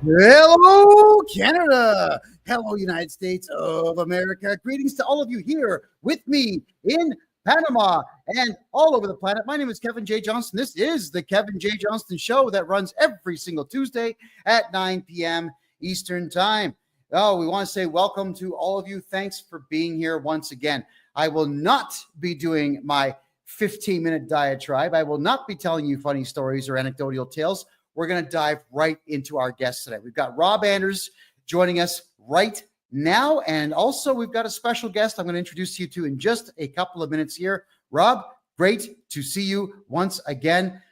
Hello, Canada. Hello, United States of America. Greetings to all of you here with me in Panama and all over the planet. My name is Kevin J. Johnston. This is the Kevin J. Johnston Show that runs every single Tuesday at 9 p.m. Eastern Time. Oh, we want to say welcome to all of you. Thanks for being here once again. I will not be doing my 15-minute diatribe. I will not be telling you funny stories or anecdotal tales. We're going to dive right into our guests today. We've got Rob Anders joining us right now. And also we've got a special guest I'm going to introduce you to in just a couple of minutes here. Rob, great to see you once again.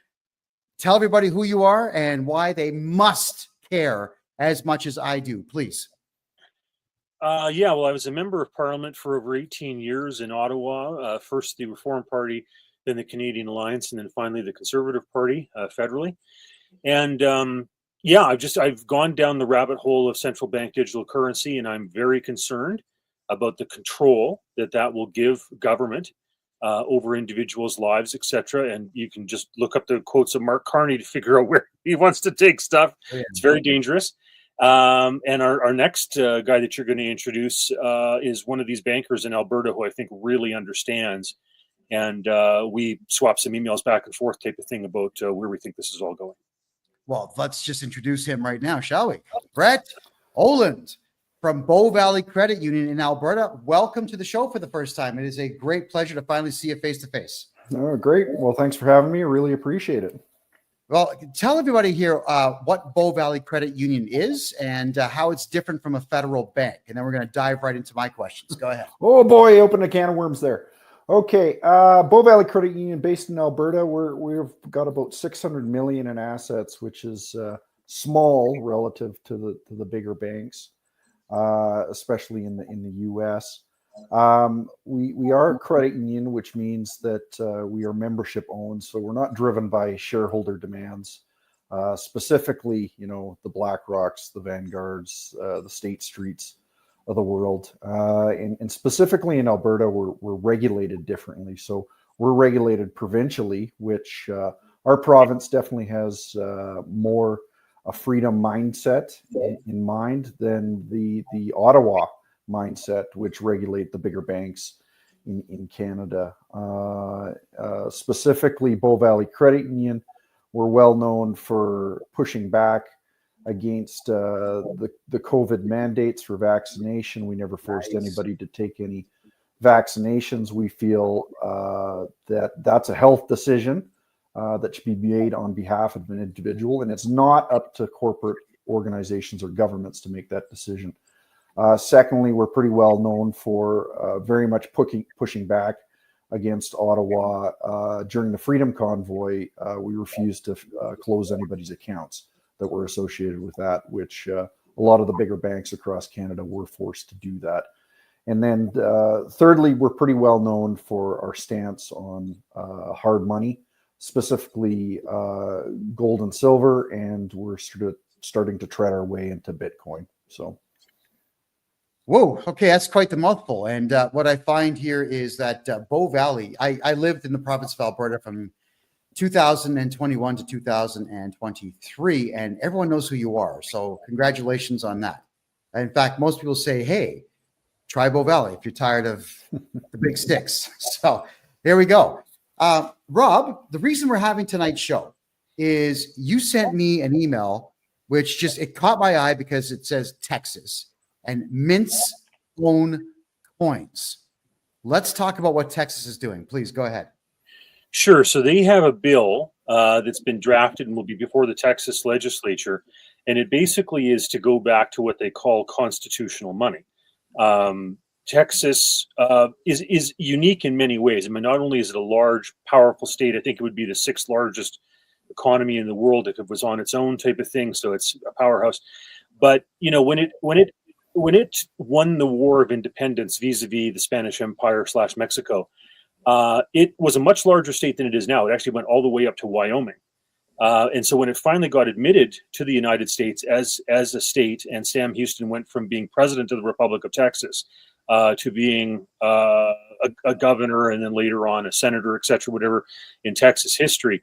Tell everybody who you are and why they must care as much as I do, please. Well, I was a member of Parliament for over 18 years in Ottawa, first the Reform Party, then the Canadian Alliance, and then finally the Conservative Party federally. And I've gone down the rabbit hole of central bank digital currency, and I'm very concerned about the control that will give government over individuals' lives, etc. And you can just look up the quotes of Mark Carney to figure out where he wants to take stuff. Oh, yeah. It's very dangerous. And our next guy that you're going to introduce is one of these bankers in Alberta who I think really understands. And we swap some emails back and forth type of thing about where we think this is all going. Well, let's just introduce him right now, shall we? Brett Oland from Bow Valley Credit Union in Alberta. Welcome to the show for the first time. It is a great pleasure to finally see you face to face. Oh, great. Well, thanks for having me. Really appreciate it. Well, tell everybody here what Bow Valley Credit Union is and how it's different from a federal bank. And then we're going to dive right into my questions. Go ahead. Oh, boy, open a can of worms there. Okay, Bow Valley Credit Union based in Alberta. We've got about 600 million in assets, which is small relative to the bigger banks, especially in the U.S. We are a credit union, which means that we are membership owned, so we're not driven by shareholder demands. Specifically, the BlackRocks, the Vanguards, the State Streets of the world, and specifically in Alberta, we're regulated differently. So we're regulated provincially, which our province definitely has more a freedom mindset in mind than the Ottawa mindset, which regulate the bigger banks in Canada. Specifically, Bow Valley Credit Union, we're well known for pushing back against the COVID mandates for vaccination. We never forced anybody to take any vaccinations. We feel that's a health decision that should be made on behalf of an individual, and it's not up to corporate organizations or governments to make that decision. Secondly, we're pretty well known for very much pushing back against Ottawa. During the Freedom Convoy, we refused to close anybody's accounts that were associated with that, which a lot of the bigger banks across Canada were forced to do that. And then thirdly, we're pretty well known for our stance on hard money, specifically gold and silver, and we're starting to tread our way into Bitcoin. So. Whoa, okay, that's quite the mouthful. And what I find here is that Bow Valley, I lived in the province of Alberta from 2021 to 2023, and everyone knows who you are. So congratulations on that. In fact, most people say, hey, try Bow Valley if you're tired of the big sticks. So there we go. Rob, the reason we're having tonight's show is you sent me an email, which it caught my eye because it says Texas and mints own coins. Let's talk about what Texas is doing. Please go ahead. Sure. So they have a bill that's been drafted and will be before the Texas legislature. And it basically is to go back to what they call constitutional money. Texas is unique in many ways. I mean, not only is it a large, powerful state, I think it would be the 6th largest economy in the world if it was on its own type of thing. So it's a powerhouse. But, when it won the War of Independence vis-a-vis the Spanish Empire / Mexico, it was a much larger state than it is now. It actually went all the way up to Wyoming. And so when it finally got admitted to the United States as a state, and Sam Houston went from being president of the Republic of Texas to being a governor and then later on a senator, et cetera, whatever, in Texas history,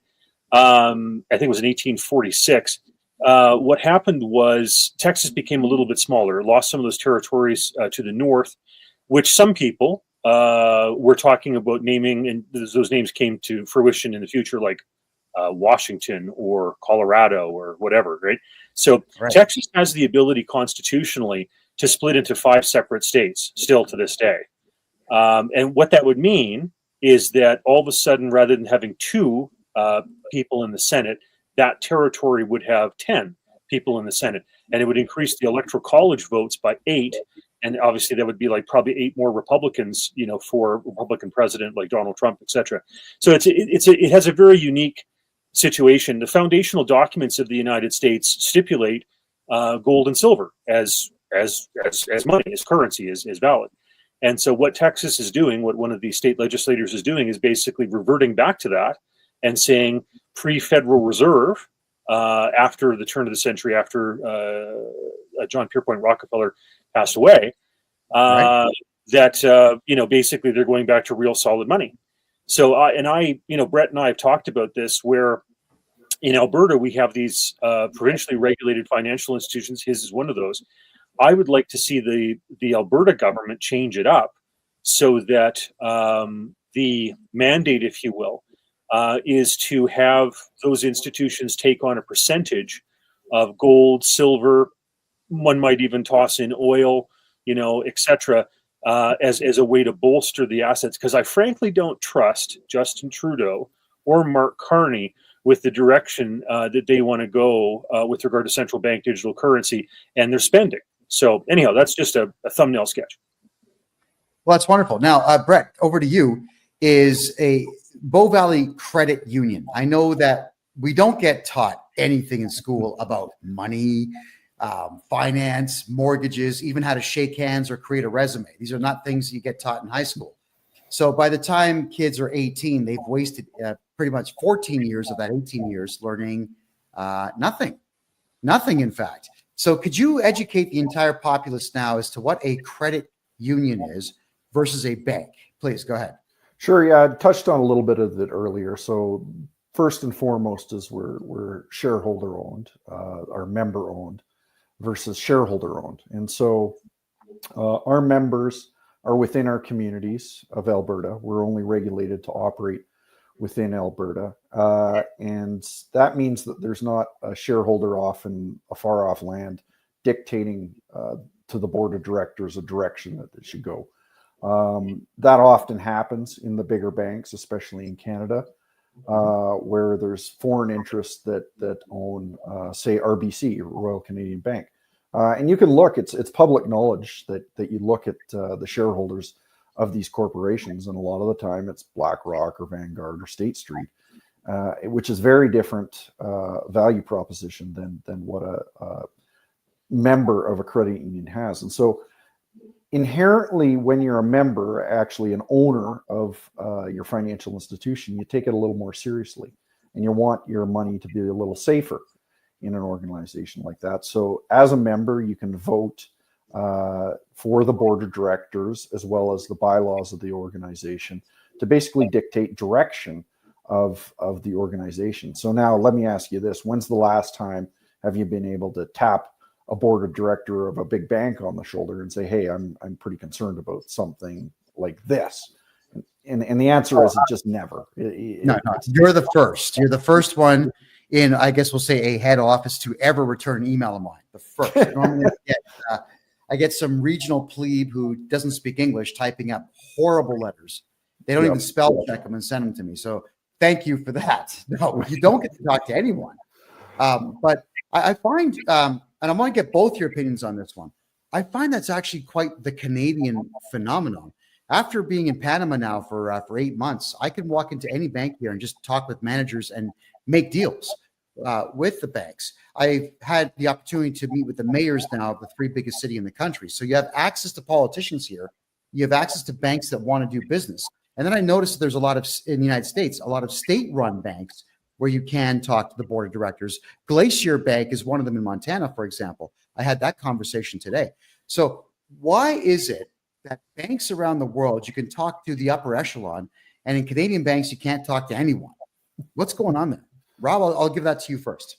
I think it was in 1846. what happened was Texas became a little bit smaller, lost some of those territories to the north, which some people were talking about naming, and those names came to fruition in the future, like Washington or Colorado or whatever, right? So Texas has the ability constitutionally to split into 5 separate states still to this day. And what that would mean is that all of a sudden, rather than having 2 people in the Senate, that territory would have 10 people in the Senate, and it would increase the electoral college votes by 8. And obviously that would be like probably 8 more Republicans, for Republican president like Donald Trump, etc. So it has a very unique situation. The foundational documents of the United States stipulate gold and silver as money, as currency, is valid. And so what Texas is doing, what one of the state legislators is doing, is basically reverting back to that and saying pre-Federal Reserve, after the turn of the century, after John Pierpont Rockefeller passed away, that basically they're going back to real solid money. So Brett and I have talked about this, where in Alberta we have these provincially regulated financial institutions. His is one of those. I would like to see the Alberta government change it up so that the mandate, if you will, is to have those institutions take on a percentage of gold, silver. One might even toss in oil, etc., as a way to bolster the assets. Because I frankly don't trust Justin Trudeau or Mark Carney with the direction that they want to go with regard to central bank digital currency and their spending. So anyhow, that's just a thumbnail sketch. Well, that's wonderful. Now, Brett, over to you. Is a Bow Valley Credit Union. I know that we don't get taught anything in school about money, finance, mortgages, even how to shake hands or create a resume. These are not things you get taught in high school. So by the time kids are 18, they've wasted pretty much 14 years of that 18 years learning nothing, in fact. So could you educate the entire populace now as to what a credit union is versus a bank? Please go ahead. Sure. Yeah, I touched on a little bit of it earlier. So first and foremost is we're shareholder owned, or member owned versus shareholder owned. And so our members are within our communities of Alberta. We're only regulated to operate within Alberta. And that means that there's not a shareholder off in a far off land dictating to the board of directors a direction that it should go. That often happens in the bigger banks, especially in Canada, where there's foreign interests that own, say, RBC, Royal Canadian Bank. And you can look, it's public knowledge that you look at the shareholders of these corporations, and a lot of the time it's BlackRock or Vanguard or State Street, which is very different value proposition than what a member of a credit union has. And so inherently, when you're a member, actually an owner of your financial institution, you take it a little more seriously, and you want your money to be a little safer in an organization like that. So as a member, you can vote for the board of directors as well as the bylaws of the organization to basically dictate direction of the organization. So now let me ask you this: when's the last time have you been able to tap a board of director of a big bank on the shoulder and say, hey, I'm pretty concerned about something like this? And the answer is just never. No, you're the first. You're the first one in, I guess we'll say, a head office to ever return an email of mine. The first. Normally I get some regional plebe who doesn't speak English typing up horrible letters. They don't even spell check them and send them to me. So thank you for that. No, you don't get to talk to anyone. But I find, and I want to get both your opinions on this one. I find that's actually quite the Canadian phenomenon. After being in Panama now for 8 months, I can walk into any bank here and just talk with managers and make deals with the banks. I've had the opportunity to meet with the mayors now of the 3 biggest cities in the country. So you have access to politicians here. You have access to banks that want to do business. And then I noticed there's a lot of, in the United States, a lot of state-run banks where you can talk to the board of directors. Glacier Bank is one of them in Montana, for example. I had that conversation today. So why is it that banks around the world, you can talk to the upper echelon, and in Canadian banks, you can't talk to anyone? What's going on there? Rob, I'll give that to you first.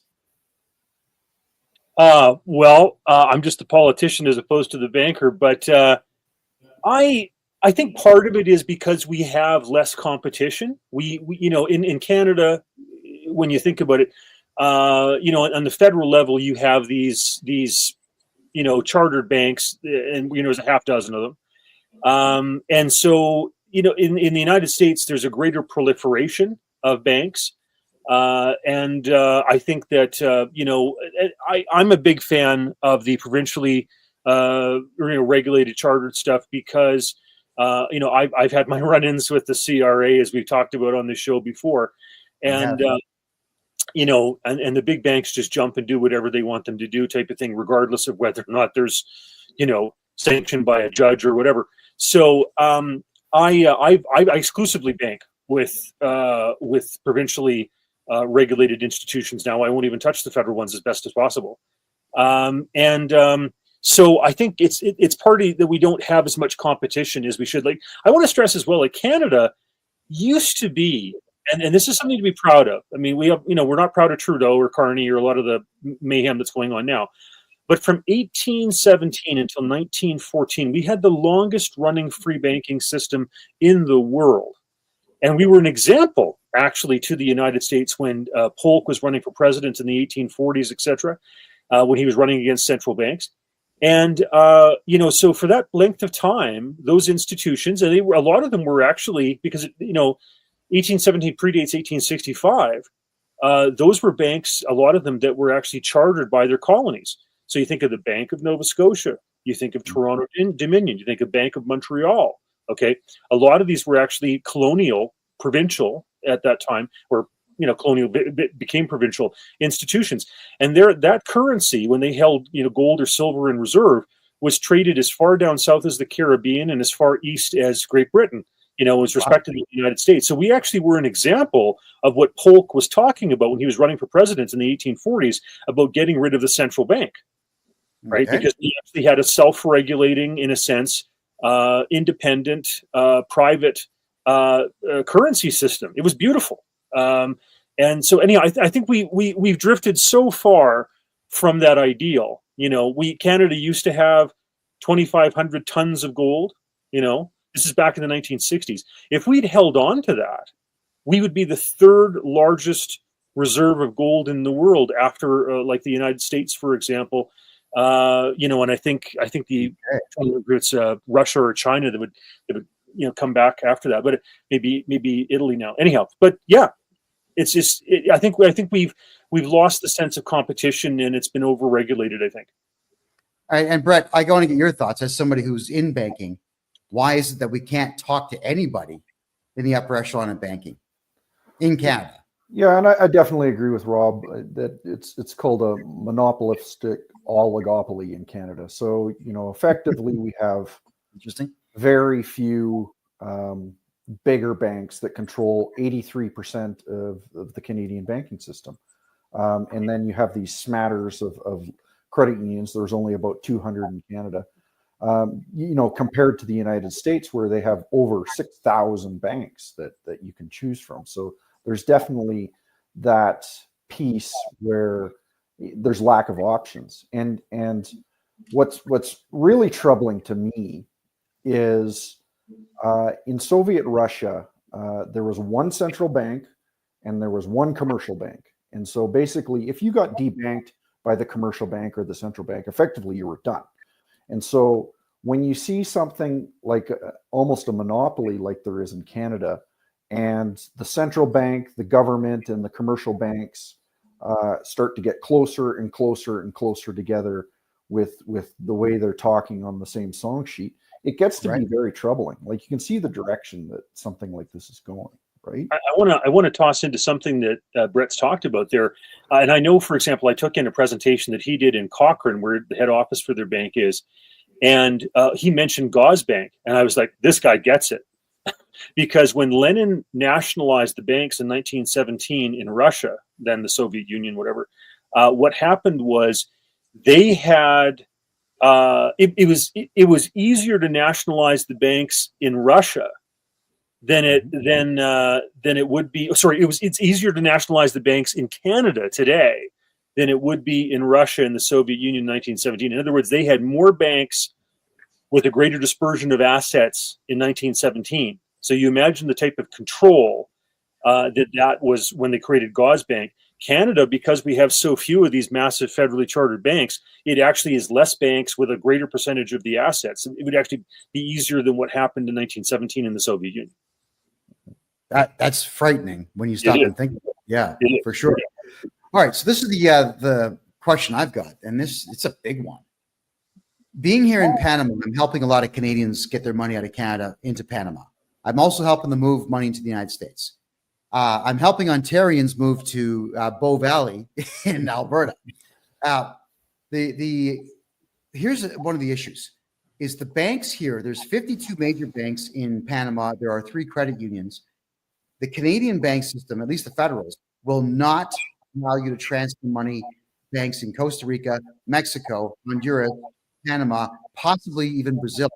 I'm just a politician as opposed to the banker, but I think part of it is because we have less competition. We in Canada, when you think about it, on the federal level, you have these chartered banks, and there's a half dozen of them. And so, in the United States, there's a greater proliferation of banks. And I think that, I'm a big fan of the provincially regulated chartered stuff because, I've had my run-ins with the CRA, as we've talked about on the show before. And, and the big banks just jump and do whatever they want them to do type of thing, regardless of whether or not there's, sanctioned by a judge or whatever. So I exclusively bank with provincially regulated institutions now. I won't even touch the federal ones as best as possible. So I think it's partly that we don't have as much competition as we should. Like, I want to stress as well, like Canada used to be, and this is something to be proud of. I mean, we have, we're not proud of Trudeau or Carney or a lot of the mayhem that's going on now. But from 1817 until 1914, we had the longest running free banking system in the world. And we were an example, actually, to the United States when Polk was running for president in the 1840s, et cetera, when he was running against central banks. And, so for that length of time, those institutions, and a lot of them were actually, because, 1817 predates 1865, those were banks, a lot of them that were actually chartered by their colonies. So you think of the Bank of Nova Scotia, you think of Toronto Dominion, you think of Bank of Montreal. Okay, a lot of these were actually colonial, provincial at that time, or colonial became provincial institutions, and that currency, when they held gold or silver in reserve, was traded as far down south as the Caribbean and as far east as Great Britain. Was respected in the United States. So we actually were an example of what Polk was talking about when he was running for president in the 1840s about getting rid of the central bank, right? Okay. Because he actually had a self-regulating, in a sense, independent, private currency system. It was beautiful. And so anyhow, I think we've drifted so far from that ideal. Canada used to have 2,500 tons of gold, This is back in the 1960s. If we'd held on to that, we would be the third largest reserve of gold in the world after, like the United States, for example. And I think it's Russia or China that would come back after that, but maybe Italy now. Anyhow, but yeah, it's just I think we've lost the sense of competition, and it's been overregulated, I think. All right, and Brett, I want to get your thoughts as somebody who's in banking. Why is it that we can't talk to anybody in the upper echelon of banking in Canada? Yeah, and I definitely agree with Rob that it's called a monopolistic oligopoly in Canada. So, effectively we have very few bigger banks that control 83% of the Canadian banking system. And then you have these smatters of credit unions. There's only about 200 in Canada. Compared to the United States, where they have over 6,000 banks that you can choose from. So there's definitely that piece where there's lack of options. And what's really troubling to me is in Soviet Russia, there was one central bank and there was one commercial bank. And so basically, if you got debanked by the commercial bank or the central bank, effectively you were done. And so when you see something like almost a monopoly like there is in Canada, and the central bank, the government, and the commercial banks start to get closer and closer and closer together with the way they're talking on the same song sheet, it gets to be very troubling. Like, you can see the direction that something like this is going. Right. I want to toss into something that Brett's talked about there, and I know, for example, I took in a presentation that he did in Cochrane, where the head office for their bank is, and he mentioned Gazbank, and I was like, this guy gets it, because when Lenin nationalized the banks in 1917 in Russia, then the Soviet Union, whatever, what happened was they had it was easier to nationalize the banks in Russia than it would be. Sorry, it's easier to nationalize the banks in Canada today than it would be in Russia and the Soviet Union in 1917. In other words, they had more banks with a greater dispersion of assets in 1917. So you imagine the type of control that was when they created Gauze Bank. Canada, because we have so few of these massive federally chartered banks, it actually is less banks with a greater percentage of the assets. It would actually be easier than what happened in 1917 in the Soviet Union. That's frightening when you stop and think about it. Yeah, for sure. All right, so this is the question I've got, and it's a big one. Being here in Panama, I'm helping a lot of Canadians get their money out of Canada into Panama. I'm also helping them move money into the United States. I'm helping Ontarians move to Bow Valley in Alberta. Here's one of the issues: is the banks here. There's 52 major banks in Panama. There are 3 credit unions. The Canadian bank system, at least the federals, will not allow you to transfer money. Banks in Costa Rica, Mexico, Honduras, Panama, possibly even Brazil.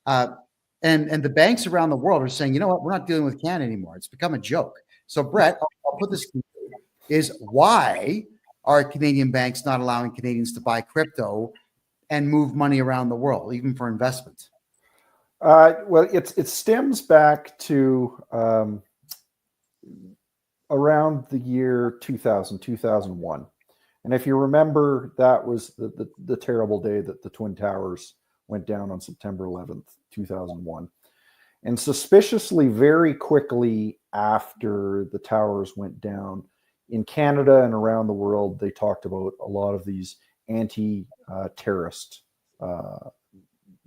And the banks around the world are saying, you know what, we're not dealing with Canada anymore. It's become a joke. So, Brett, I'll put this to you, is why are Canadian banks not allowing Canadians to buy crypto and move money around the world, even for investment? Well, it stems back to around the year 2000, 2001. And if you remember, that was the terrible day that the Twin Towers went down on September 11th, 2001. And suspiciously, very quickly after the towers went down, in Canada and around the world, they talked about a lot of these anti-terrorist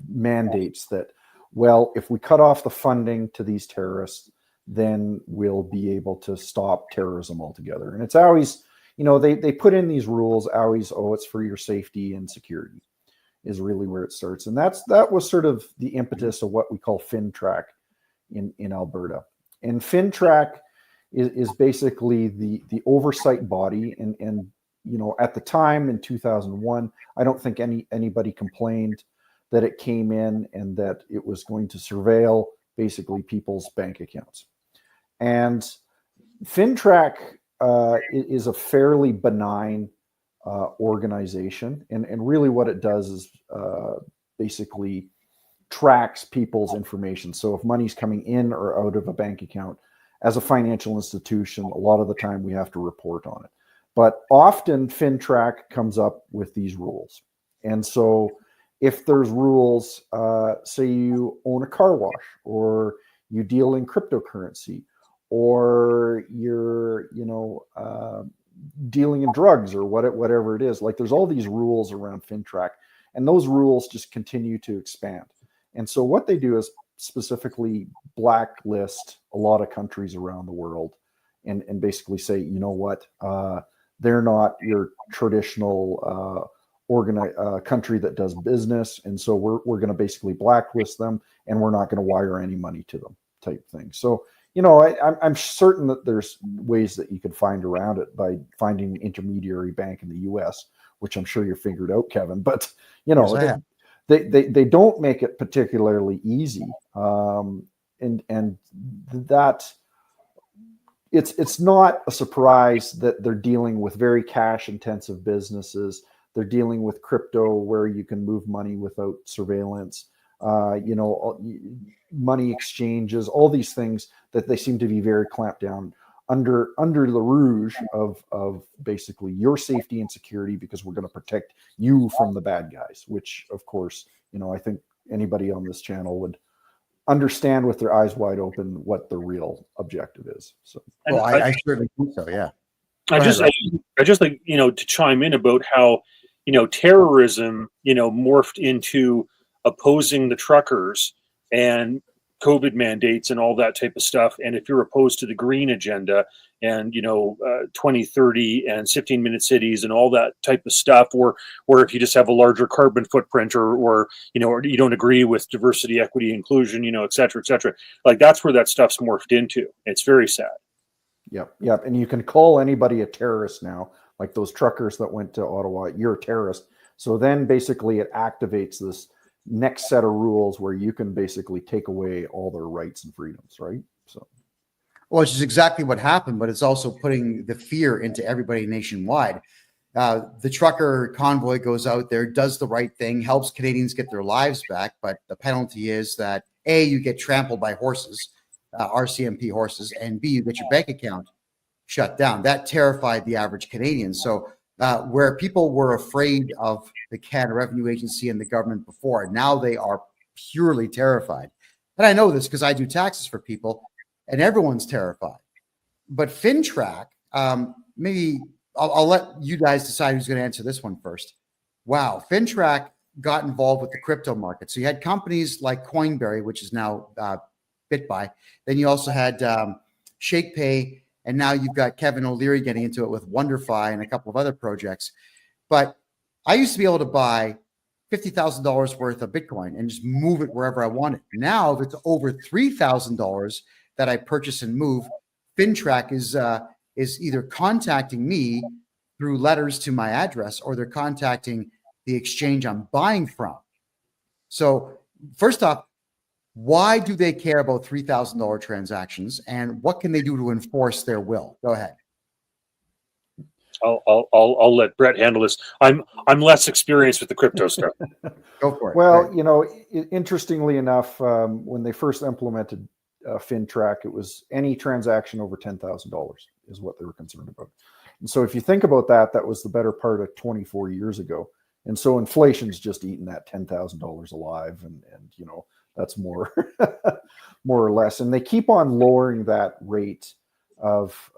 mandates that, well, if we cut off the funding to these terrorists, then we'll be able to stop terrorism altogether. And it's always, they put in these rules always, it's for your safety and security is really where it starts. And that was sort of the impetus of what we call FinTrack in Alberta. And FinTrack is basically the oversight body. And at the time in 2001, I don't think anybody complained that it came in and that it was going to surveil basically people's bank accounts. And FinTrack is a fairly benign organization, and really what it does is basically tracks people's information. So if money's coming in or out of a bank account, as a financial institution, a lot of the time we have to report on it. But often FinTrack comes up with these rules. And so if there's rules, say you own a car wash, or you deal in cryptocurrency, or you're, dealing in drugs, or whatever it is, like there's all these rules around FinTrack, and those rules just continue to expand. And so what they do is specifically blacklist a lot of countries around the world, and basically say, you know what, they're not your traditional country that does business, and so we're going to basically blacklist them, and we're not going to wire any money to them, type thing. So I'm certain that there's ways that you could find around it by finding an intermediary bank in the U.S., which I'm sure you figured out, Kevin. But Yes, they don't make it particularly easy, and that it's not a surprise that they're dealing with very cash-intensive businesses. They're dealing with crypto, where you can move money without surveillance. Money exchanges, all these things that they seem to be very clamped down under the rouge of basically your safety and security, because we're going to protect you from the bad guys, which of course, I think anybody on this channel would understand with their eyes wide open what the real objective is. So, well, I certainly think so. Yeah. I just like, to chime in about how, terrorism, morphed into opposing the truckers and COVID mandates and all that type of stuff. And if you're opposed to the green agenda and, 2030 and 15-minute cities and all that type of stuff, or if you just have a larger carbon footprint, or you don't agree with diversity, equity, inclusion, et cetera, like that's where that stuff's morphed into. It's very sad. Yep. And you can call anybody a terrorist now, like those truckers that went to Ottawa, you're a terrorist. So then basically it activates this next set of rules where you can basically take away all their rights and freedoms, right? So, well, which is exactly what happened, but it's also putting the fear into everybody nationwide. The trucker convoy goes out there, does the right thing, helps Canadians get their lives back. But the penalty is that A, you get trampled by horses, RCMP horses, and B, you get your bank account shut down. That terrified the average Canadian. So where people were afraid of the Canada Revenue Agency and the government before, now they are purely terrified. And I know this because I do taxes for people, and everyone's terrified. But FinTrack, maybe I'll let you guys decide who's going to answer this one first. Wow, FinTrack got involved with the crypto market. So you had companies like Coinberry, which is now BitBuy. Then you also had ShakePay, and now you've got Kevin O'Leary getting into it with WonderFi and a couple of other projects. But I used to be able to buy $50,000 worth of Bitcoin and just move it wherever I wanted. Now, if it's over $3,000 that I purchase and move, FinTrack is either contacting me through letters to my address, or they're contacting the exchange I'm buying from. So first off, why do they care about $3,000 transactions, and what can they do to enforce their will? Go ahead. I'll let Brett handle this. I'm less experienced with the crypto stuff. Go for it. Well, you know, interestingly enough, when they first implemented FinTrack, it was any transaction over $10,000 is what they were concerned about. And so if you think about that, that was the better part of 24 years ago. And so inflation's just eaten that $10,000 alive, and you know, that's more more or less. And they keep on lowering that rate of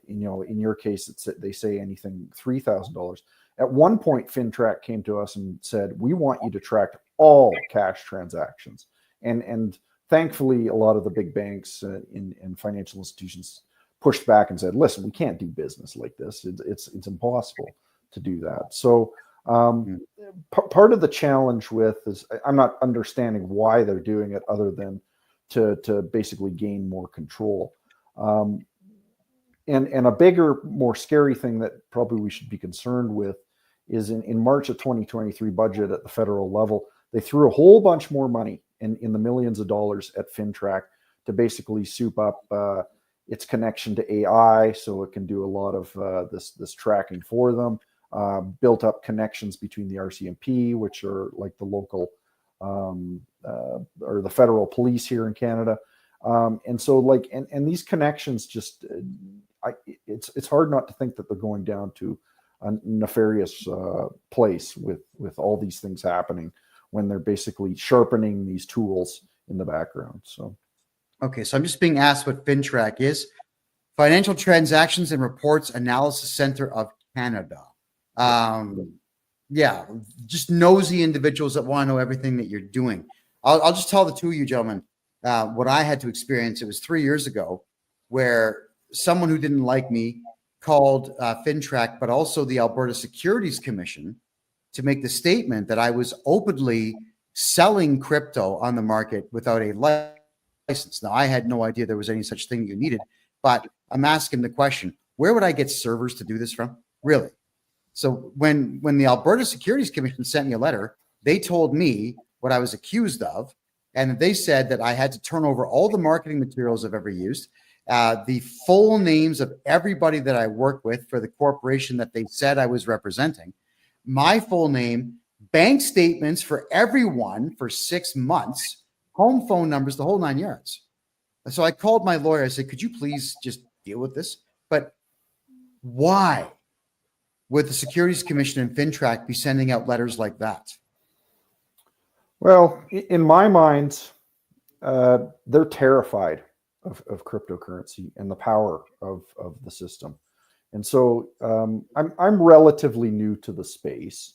you know, in your case, they say anything $3,000. At one point, FinTrack came to us and said, we want you to track all cash transactions. And thankfully, a lot of the big banks and financial institutions pushed back and said, listen, we can't do business like this. It's impossible to do that. So part of the challenge with is I'm not understanding why they're doing it, other than to basically gain more control. And a bigger, more scary thing that probably we should be concerned with is in March of 2023 budget at the federal level, they threw a whole bunch more money in the millions of dollars at FinTrack to basically soup up its connection to AI, so it can do a lot of this tracking for them. Built up connections between the RCMP, which are like the local or the federal police here in Canada. And so like, and these connections just, it's hard not to think that they're going down to a nefarious place with all these things happening when they're basically sharpening these tools in the background. So, okay, so I'm just being asked what FinTrack is. Financial Transactions and Reports Analysis Center of Canada. Yeah, just nosy individuals that want to know everything that you're doing. I'll just tell the two of you gentlemen what I had to experience. It was 3 years ago where someone who didn't like me called FinTrack, but also the Alberta Securities Commission, to make the statement that I was openly selling crypto on the market without a license. Now, I had no idea there was any such thing that you needed, but I'm asking the question, where would I get servers to do this from? Really? So when the Alberta Securities Commission sent me a letter, they told me what I was accused of, and they said that I had to turn over all the marketing materials I've ever used, the full names of everybody that I work with for the corporation that they said I was representing, my full name, bank statements for everyone for 6 months, home phone numbers, the whole 9 yards. So I called my lawyer. I said, could you please just deal with this? But why would the Securities Commission and FinTrack be sending out letters like that? well, in my mind, they're terrified of cryptocurrency and the power of the system. And so I'm relatively new to the space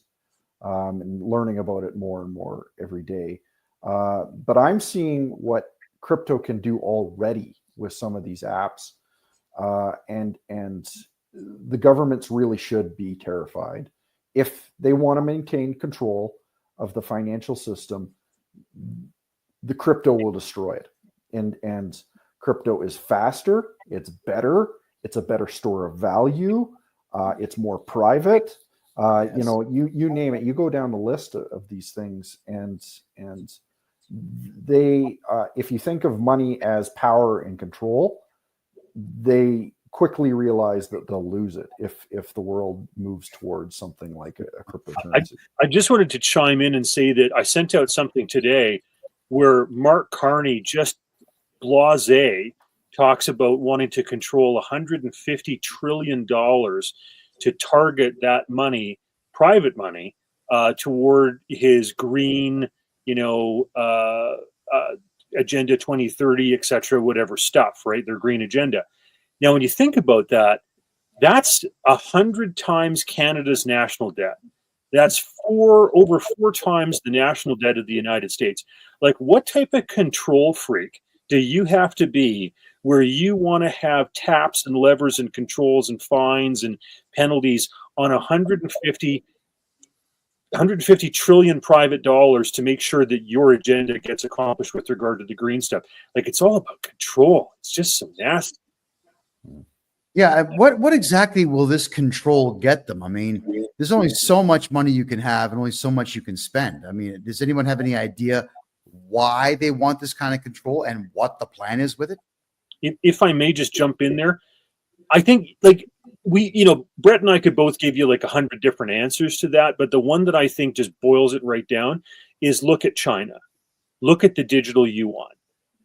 and learning about it more and more every day. But I'm seeing what crypto can do already with some of these apps. And the governments really should be terrified. If they want to maintain control of the financial system, the crypto will destroy it. And crypto is faster, it's better, it's a better store of value, it's more private. Yes. You know, you name it, you go down the list of these things, and they if you think of money as power and control, they quickly realize that they'll lose it if the world moves towards something like a cryptocurrency. I just wanted to chime in and say that I sent out something today where Mark Carney, just blasé, talks about wanting to control $150 trillion to target that money, private money, toward his green, Agenda 2030, et cetera, whatever stuff, right? Their green agenda. Now, when you think about that, that's 100 times Canada's national debt. That's over four times the national debt of the United States. Like, what type of control freak do you have to be where you want to have taps and levers and controls and fines and penalties on 150 trillion private dollars to make sure that your agenda gets accomplished with regard to the green stuff? Like, it's all about control. It's just so nasty. Yeah, what exactly will this control get them? I mean, there's only so much money you can have and only so much you can spend. I mean, does anyone have any idea why they want this kind of control and what the plan is with it? If I may just jump in there, I think Brett and I could both give you like 100 different answers to that, but the one that I think just boils it right down is look at China. Look at the digital yuan.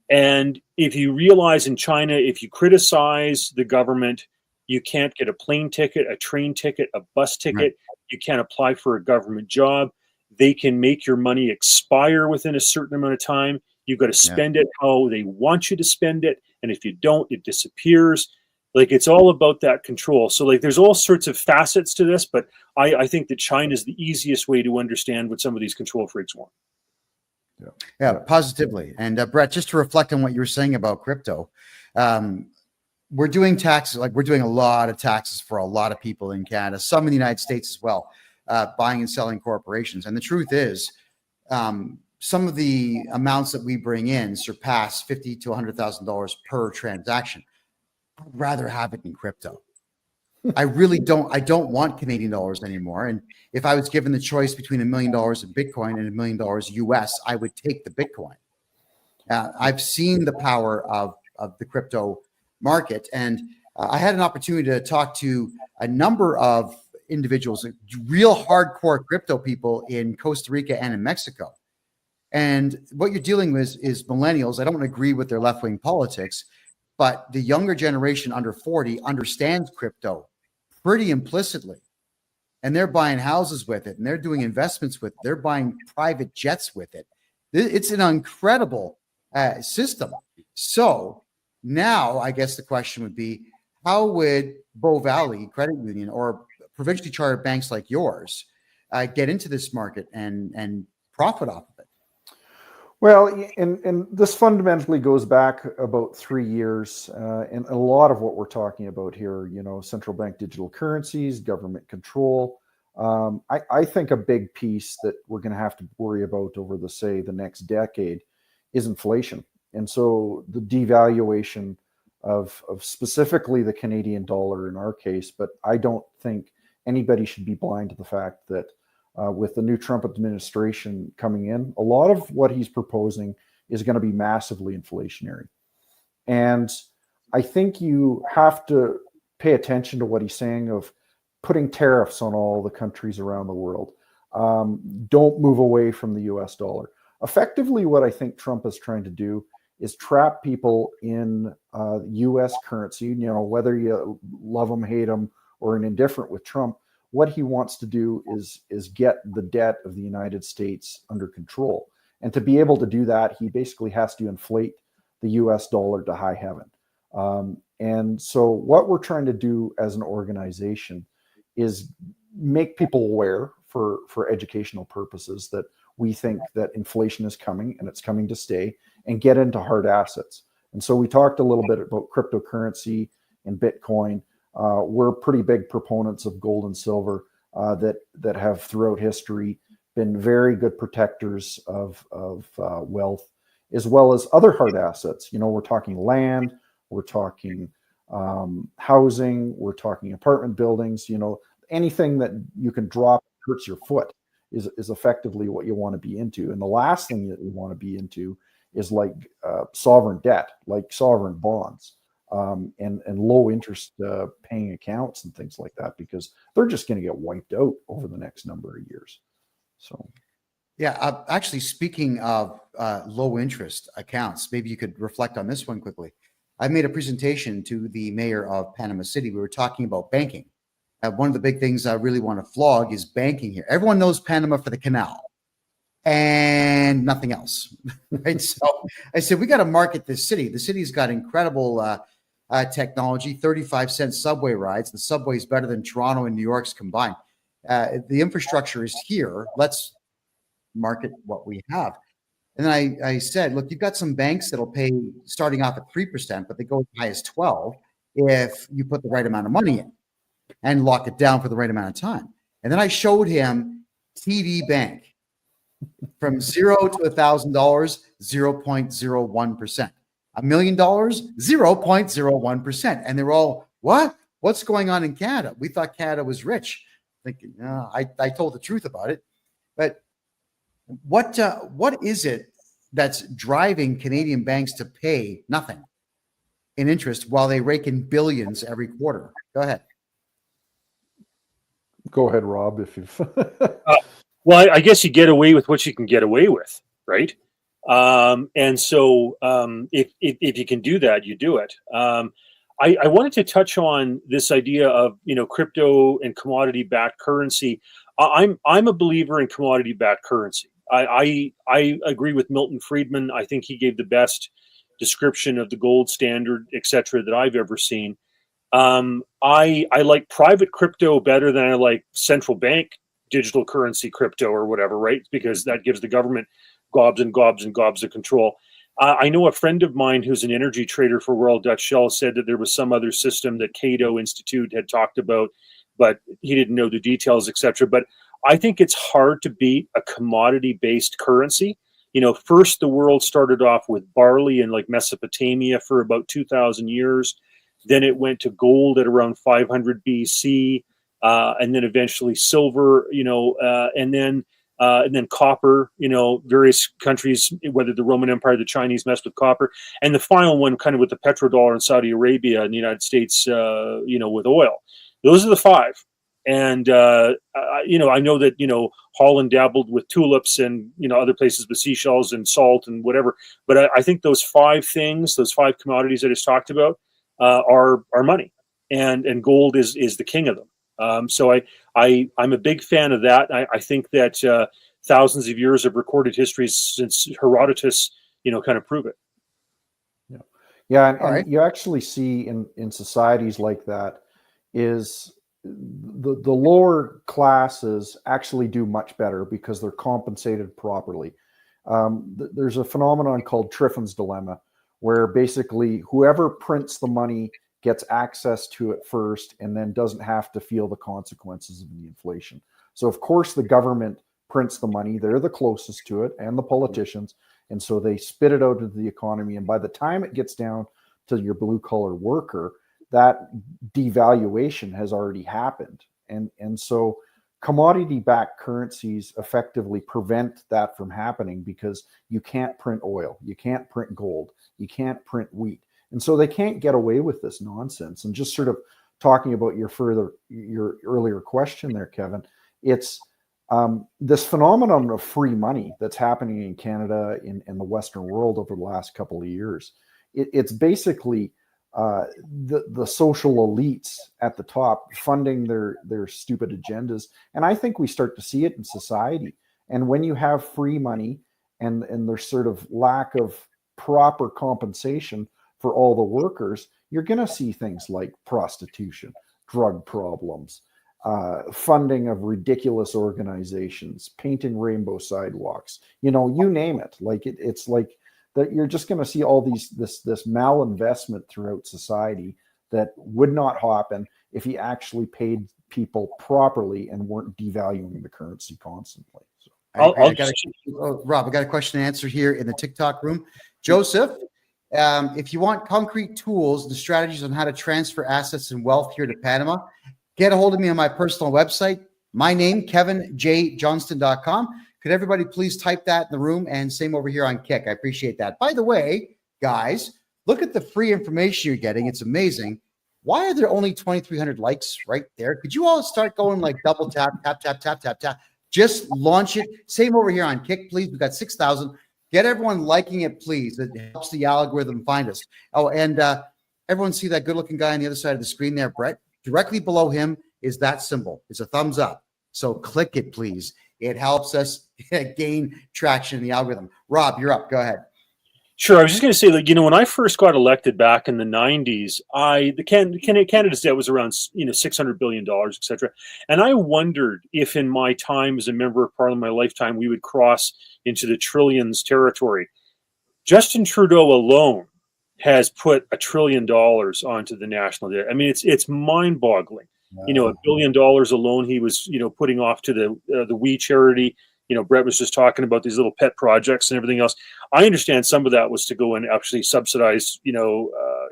And if you realize in China, if you criticize the government, you can't get a plane ticket, a train ticket, a bus ticket. Right. You can't apply for a government job. They can make your money expire within a certain amount of time. You've got to spend it how they want you to spend it. And if you don't, it disappears. Like, it's all about that control. So like, there's all sorts of facets to this, but I think that China is the easiest way to understand what some of these control freaks want. Yeah, positively. And Brett, just to reflect on what you were saying about crypto, we're doing taxes, like we're doing a lot of taxes for a lot of people in Canada, some in the United States as well, buying and selling corporations. And the truth is, some of the amounts that we bring in surpass $50,000 to $100,000 per transaction. I'd rather have it in crypto. I really don't. I don't want Canadian dollars anymore. And if I was given the choice between $1 million in Bitcoin and $1 million US, I would take the Bitcoin. I've seen the power of the crypto market, and I had an opportunity to talk to a number of individuals, real hardcore crypto people in Costa Rica and in Mexico. And what you're dealing with is millennials. I don't agree with their left-wing politics, but the younger generation under 40 understands crypto pretty implicitly, and they're buying houses with it, and they're doing investments with it. They're buying private jets with it. It's an incredible system. So now I guess the question would be, how would Bow Valley Credit Union or provincially chartered banks like yours get into this market and profit off of it? Well, and this fundamentally goes back about 3 years, and a lot of what we're talking about here, central bank digital currencies, government control. I think a big piece that we're going to have to worry about over the next decade is inflation. And so the devaluation of specifically the Canadian dollar in our case, but I don't think anybody should be blind to the fact that with the new Trump administration coming in, a lot of what he's proposing is going to be massively inflationary. And I think you have to pay attention to what he's saying of putting tariffs on all the countries around the world. Don't move away from the US dollar. Effectively, what I think Trump is trying to do is trap people in US currency, whether you love him, hate him, or an indifferent with Trump. What he wants to do is get the debt of the United States under control. And to be able to do that, he basically has to inflate the US dollar to high heaven. And so what we're trying to do as an organization is make people aware for educational purposes that we think that inflation is coming and it's coming to stay, and get into hard assets. And so we talked a little bit about cryptocurrency and Bitcoin. We're pretty big proponents of gold and silver that have throughout history been very good protectors of wealth, as well as other hard assets. We're talking land, we're talking housing, we're talking apartment buildings. Anything that you can drop hurts your foot is effectively what you want to be into. And the last thing that you want to be into is like sovereign debt, like sovereign bonds. and low interest paying accounts and things like that, because they're just going to get wiped out over the next number of years. So, yeah, actually, speaking of low interest accounts, maybe you could reflect on this one quickly. I made a presentation to the mayor of Panama City. We were talking about banking. One of the big things I really want to flog is banking here. Everyone knows Panama for the canal and nothing else, right? So I said, we got to market this city. The city's got incredible technology, 35-cent subway rides. The subway is better than Toronto and New York's combined. The infrastructure is here. Let's market what we have. And then I said, look, you've got some banks that'll pay starting off at 3%, but they go as high as 12 if you put the right amount of money in and lock it down for the right amount of time. And then I showed him TD Bank from $0 to $1,000, 0.01%. $1 million, 0.01%. And they're all, what? What's going on in Canada? We thought Canada was rich. Thinking, no, I told the truth about it. But what is it that's driving Canadian banks to pay nothing in interest while they rake in billions every quarter? Go ahead. Go ahead, Rob, if you've... Well, I guess you get away with what you can get away with, right? And so if you can do that, you do it. I wanted to touch on this idea of, crypto and commodity-backed currency. I'm a believer in commodity-backed currency. I agree with Milton Friedman. I think he gave the best description of the gold standard, et cetera, that I've ever seen. I like private crypto better than I like central bank digital currency crypto or whatever, right? Because that gives the government gobs and gobs and gobs of control. I know a friend of mine who's an energy trader for Royal Dutch Shell said that there was some other system that Cato Institute had talked about, but he didn't know the details, et cetera. But I think it's hard to beat a commodity-based currency. First the world started off with barley in like Mesopotamia for about 2,000 years. Then it went to gold at around 500 BC, and then eventually silver, and then copper. Various countries, whether the Roman Empire, the Chinese, messed with copper, and the final one, kind of with the petrodollar in Saudi Arabia and the United States, with oil. Those are the five. And I know that Holland dabbled with tulips and other places with seashells and salt and whatever. But I think those five things, those five commodities I just talked about, are money, and gold is the king of them. So I'm a big fan of that. I think that thousands of years of recorded history since Herodotus, kind of prove it. Yeah, and you actually see in societies like that is the lower classes actually do much better because they're compensated properly. There's a phenomenon called Triffin's dilemma, where basically whoever prints the money gets access to it first and then doesn't have to feel the consequences of the inflation. So of course the government prints the money, they're the closest to it, and the politicians, and so they spit it out into the economy, and by the time it gets down to your blue collar worker, that devaluation has already happened. And so commodity-backed currencies effectively prevent that from happening because you can't print oil, you can't print gold, you can't print wheat. And so they can't get away with this nonsense. And just sort of talking about your earlier question there, Kevin, it's this phenomenon of free money that's happening in Canada, in the Western world over the last couple of years. It's basically the social elites at the top funding their stupid agendas. And I think we start to see it in society. And when you have free money and there's sort of lack of proper compensation for all the workers, you're going to see things like prostitution, drug problems, funding of ridiculous organizations, painting rainbow sidewalks, you name it. Like it's like that you're just going to see all this malinvestment throughout society that would not happen if you actually paid people properly and weren't devaluing the currency constantly. So Rob, I got a question and answer here in the TikTok room. Joseph, if you want concrete tools and strategies on how to transfer assets and wealth here to Panama, get a hold of me on my personal website. My name, kevinjjohnston.com. Could everybody please type that in the room, and same over here on Kick? I appreciate that. By the way, guys, Look at the free information you're getting. It's amazing. Why are there only 2,300 likes right there? Could you all start going like double tap, tap, tap, tap, tap, tap? Just launch it. Same over here on Kick, please. We've got 6,000. Get everyone liking it, please. It helps the algorithm find us. Oh, and everyone see that good-looking guy on the other side of the screen there, Brett? Directly below him is that symbol. It's a thumbs up. So click it, please. It helps us gain traction in the algorithm. Rob, you're up. Go ahead. Sure. I was just going to say that, when I first got elected back in the 90s, Canada's debt was around, $600 billion, et cetera. And I wondered if in my time as a member of parliament, my lifetime, we would cross into the trillions territory. Justin Trudeau alone has put $1 trillion onto the national debt. I mean, it's mind boggling. $1 billion alone he was, putting off to the We charity. Brett was just talking about these little pet projects and everything else. I understand some of that was to go and actually subsidize,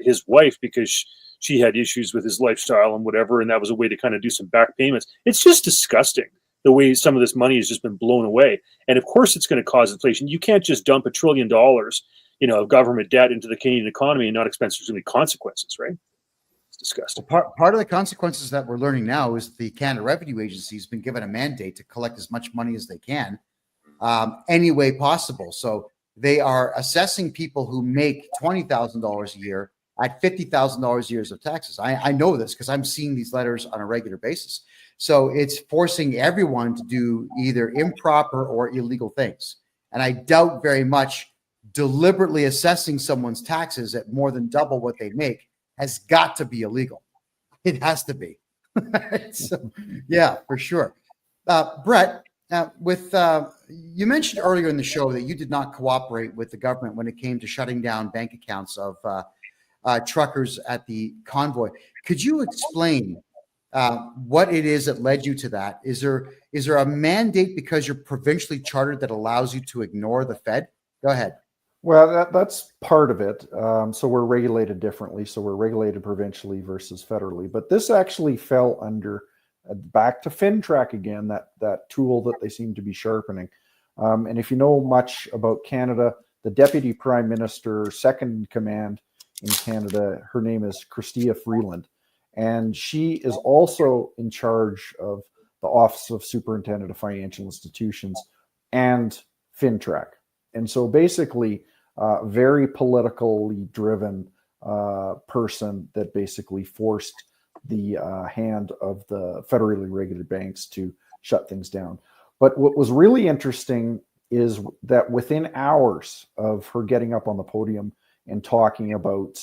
his wife because she had issues with his lifestyle and whatever. And that was a way to kind of do some back payments. It's just disgusting the way some of this money has just been blown away. And of course it's going to cause inflation. You can't just dump $1 trillion, of government debt into the Canadian economy and not expect there's going to be consequences, right? Disgusting. Part of the consequences that we're learning now is the Canada Revenue Agency has been given a mandate to collect as much money as they can, any way possible. So they are assessing people who make $20,000 a year at $50,000 a year of taxes. I know this because I'm seeing these letters on a regular basis. So it's forcing everyone to do either improper or illegal things. And I doubt very much deliberately assessing someone's taxes at more than double what they make has got to be illegal. It has to be. So, yeah, for sure. Brett, you mentioned earlier in the show that you did not cooperate with the government when it came to shutting down bank accounts of truckers at the convoy. Could you explain what it is that led you to that? Is there a mandate because you're provincially chartered that allows you to ignore the Fed? Go ahead. Well, that's part of it. So we're regulated differently. So we're regulated provincially versus federally. But this actually fell under back to FinTrack again, that tool that they seem to be sharpening. And if you know much about Canada, the Deputy Prime Minister, second in command in Canada, her name is Chrystia Freeland. And she is also in charge of the Office of Superintendent of Financial Institutions and FinTrack. And so basically, very politically driven person that basically forced the hand of the federally regulated banks to shut things down. But what was really interesting is that within hours of her getting up on the podium and talking about,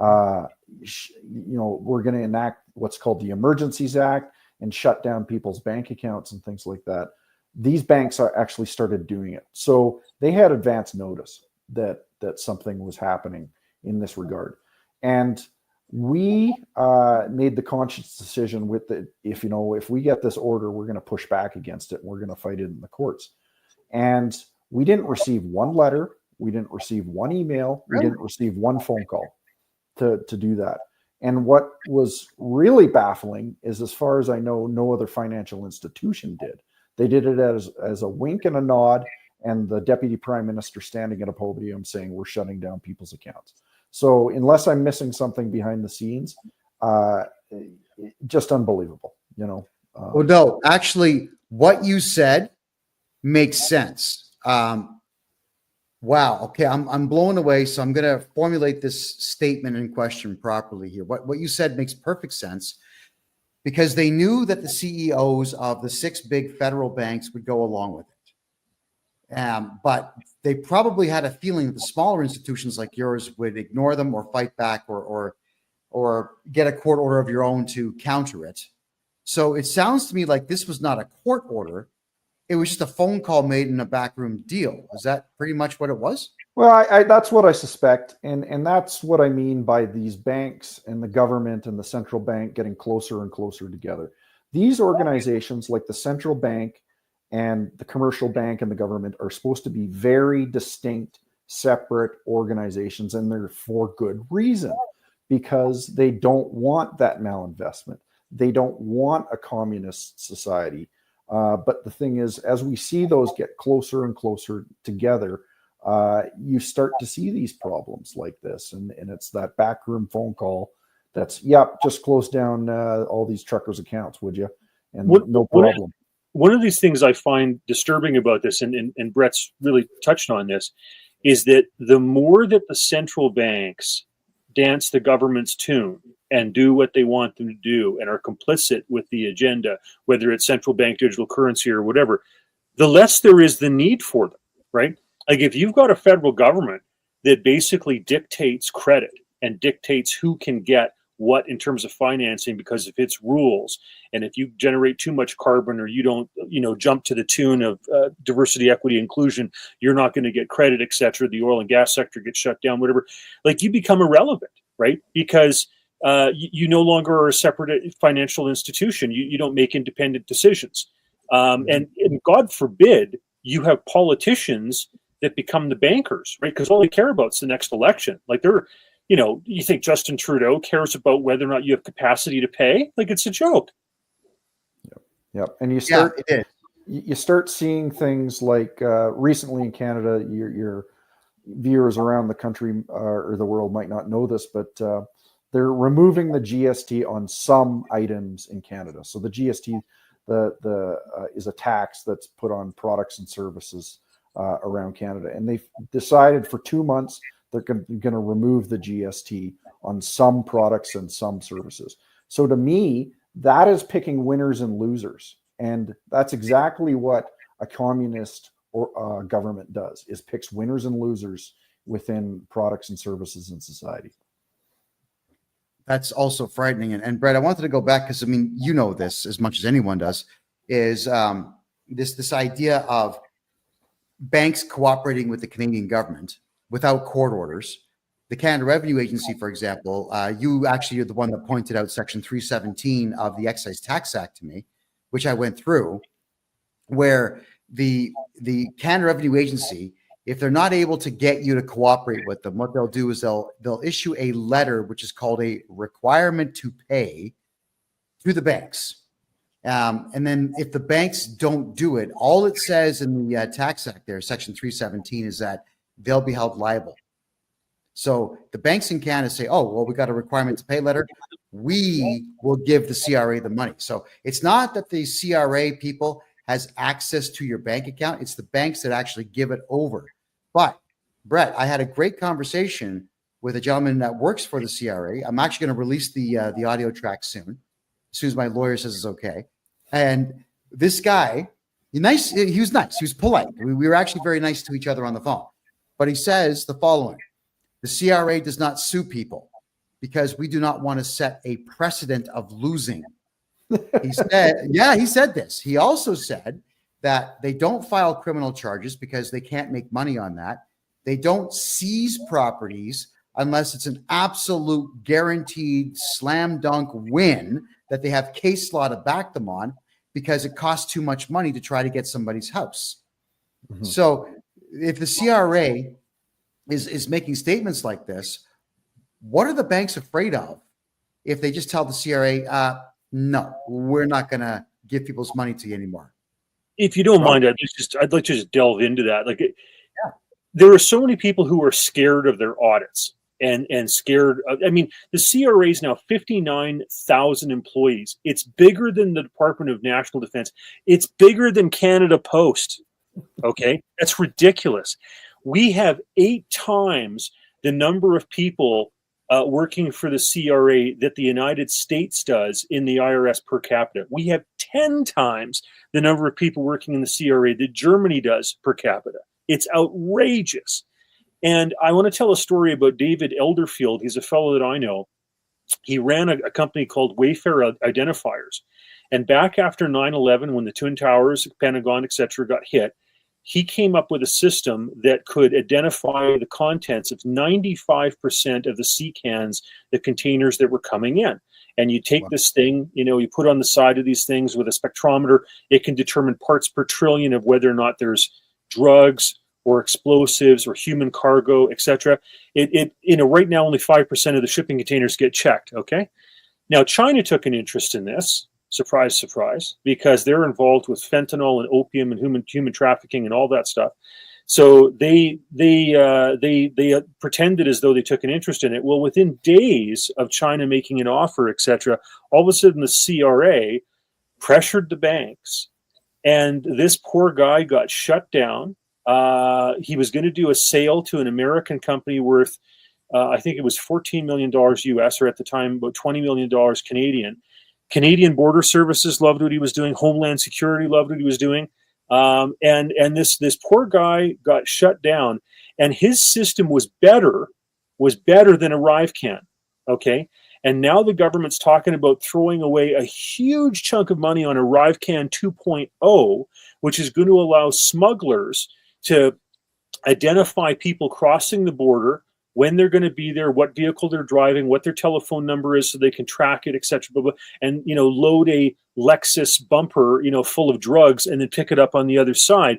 we're going to enact what's called the Emergencies Act and shut down people's bank accounts and things like that, these banks are actually started doing it. So they had advance notice that something was happening in this regard. And we made the conscious decision with the, if we get this order, we're going to push back against it. And we're going to fight it in the courts. And we didn't receive one letter. We didn't receive one email. We didn't receive one phone call to do that. And what was really baffling is, as far as I know, no other financial institution did. They did it as a wink and a nod, and the Deputy Prime Minister standing at a podium saying we're shutting down people's accounts. So unless I'm missing something behind the scenes, just unbelievable, Well, no, actually, what you said makes sense. Wow. Okay, I'm blown away. So I'm going to formulate this statement in question properly here. What you said makes perfect sense, because they knew that the CEOs of the 6 big federal banks would go along with it. But they probably had a feeling that the smaller institutions like yours would ignore them or fight back or get a court order of your own to counter it. So it sounds to me like this was not a court order. It was just a phone call made in a backroom deal. Is that pretty much what it was? Well, that's what I suspect. And that's what I mean by these banks and the government and the central bank getting closer and closer together. These organizations like the central bank and the commercial bank and the government are supposed to be very distinct, separate organizations, and they're for good reason, because they don't want that malinvestment. They don't want a communist society. But the thing is, as we see those get closer and closer together, you start to see these problems like this. And it's that backroom phone call that's, just close down all these truckers' accounts, would you? And no problem. One of these things I find disturbing about this, and Brett's really touched on this, is that the more that the central banks dance the government's tune and do what they want them to do and are complicit with the agenda, whether it's central bank digital currency or whatever, the less there is the need for them, right? Like if you've got a federal government that basically dictates credit and dictates who can get what in terms of financing because of its rules, and if you generate too much carbon or you don't jump to the tune of diversity, equity, inclusion, you're not going to get credit, etc. The oil and gas sector gets shut down, whatever. Like you become irrelevant, right? Because you no longer are a separate financial institution. You don't make independent decisions, and God forbid you have politicians that become the bankers, right? Because all they care about is the next election. Like they're you think Justin Trudeau cares about whether or not you have capacity to pay? Like it's a joke. Yep. And you start seeing things like recently in Canada, your viewers around the country or the world might not know this, but they're removing the GST on some items in Canada. So the GST is a tax that's put on products and services around Canada. And they've decided for 2 months they're going to remove the GST on some products and some services. So to me, that is picking winners and losers. And that's exactly what a communist or government does, is picks winners and losers within products and services in society. That's also frightening. And Brett, I wanted to go back because, I mean, you know this as much as anyone does, is this idea of banks cooperating with the Canadian government without court orders. The Canada Revenue Agency, for example, you actually are the one that pointed out Section 317 of the Excise Tax Act to me, which I went through, where the Canada Revenue Agency, if they're not able to get you to cooperate with them, what they'll do is they'll issue a letter, which is called a requirement to pay, to the banks. And then if the banks don't do it, all it says in the Tax Act there, Section 317, is that they'll be held liable. So the banks in Canada say, oh, well, we got a requirement to pay letter. We will give the CRA the money. So it's not that the CRA people has access to your bank account. It's the banks that actually give it over. But Brett, I had a great conversation with a gentleman that works for the CRA. I'm actually going to release the audio track soon as my lawyer says it's okay. And this guy, he was nice. He was polite. We were actually very nice to each other on the phone. But he says the following: the CRA does not sue people because we do not want to set a precedent of losing. He said this. He also said that they don't file criminal charges because they can't make money on that. They don't seize properties unless it's an absolute guaranteed slam dunk win that they have case law to back them on, because it costs too much money to try to get somebody's house. Mm-hmm. So if the CRA is making statements like this, what are the banks afraid of if they just tell the CRA, no, we're not going to give people's money to you anymore? If you don't mind, I'd like to just delve into that. There are so many people who are scared of their audits and scared of, I mean, the CRA is now 59,000 employees. It's bigger than the Department of National Defense. It's bigger than Canada Post. Okay, that's ridiculous. We have 8 times the number of people working for the CRA that the United States does in the IRS per capita. We have 10 times the number of people working in the CRA that Germany does per capita. It's outrageous. And I want to tell a story about David Elderfield. He's a fellow that I know. He ran a company called Wayfair Identifiers. And back after 9/11, when the Twin Towers, Pentagon, etc., got hit, he came up with a system that could identify the contents of 95% of the sea cans, the containers that were coming in. And you take this thing, you put on the side of these things with a spectrometer. It can determine parts per trillion of whether or not there's drugs or explosives or human cargo, etc. Right now, only 5% of the shipping containers get checked. Okay. Now, China took an interest in this. Surprise, surprise, because they're involved with fentanyl and opium and human trafficking and all that stuff. So they pretended as though they took an interest in it. Well, within days of China making an offer, etc., all of a sudden the CRA pressured the banks, and this poor guy got shut down. He was going to do a sale to an American company worth, I think it was $14 million US, or at the time about $20 million Canadian. Canadian Border Services loved what he was doing. Homeland Security loved what he was doing. And this poor guy got shut down, and his system was better than ArriveCan. Okay. And now the government's talking about throwing away a huge chunk of money on ArriveCan 2.0, which is going to allow smugglers to identify people crossing the border, when they're going to be there, what vehicle they're driving, what their telephone number is, so they can track it, etc. And load a Lexus bumper, full of drugs, and then pick it up on the other side.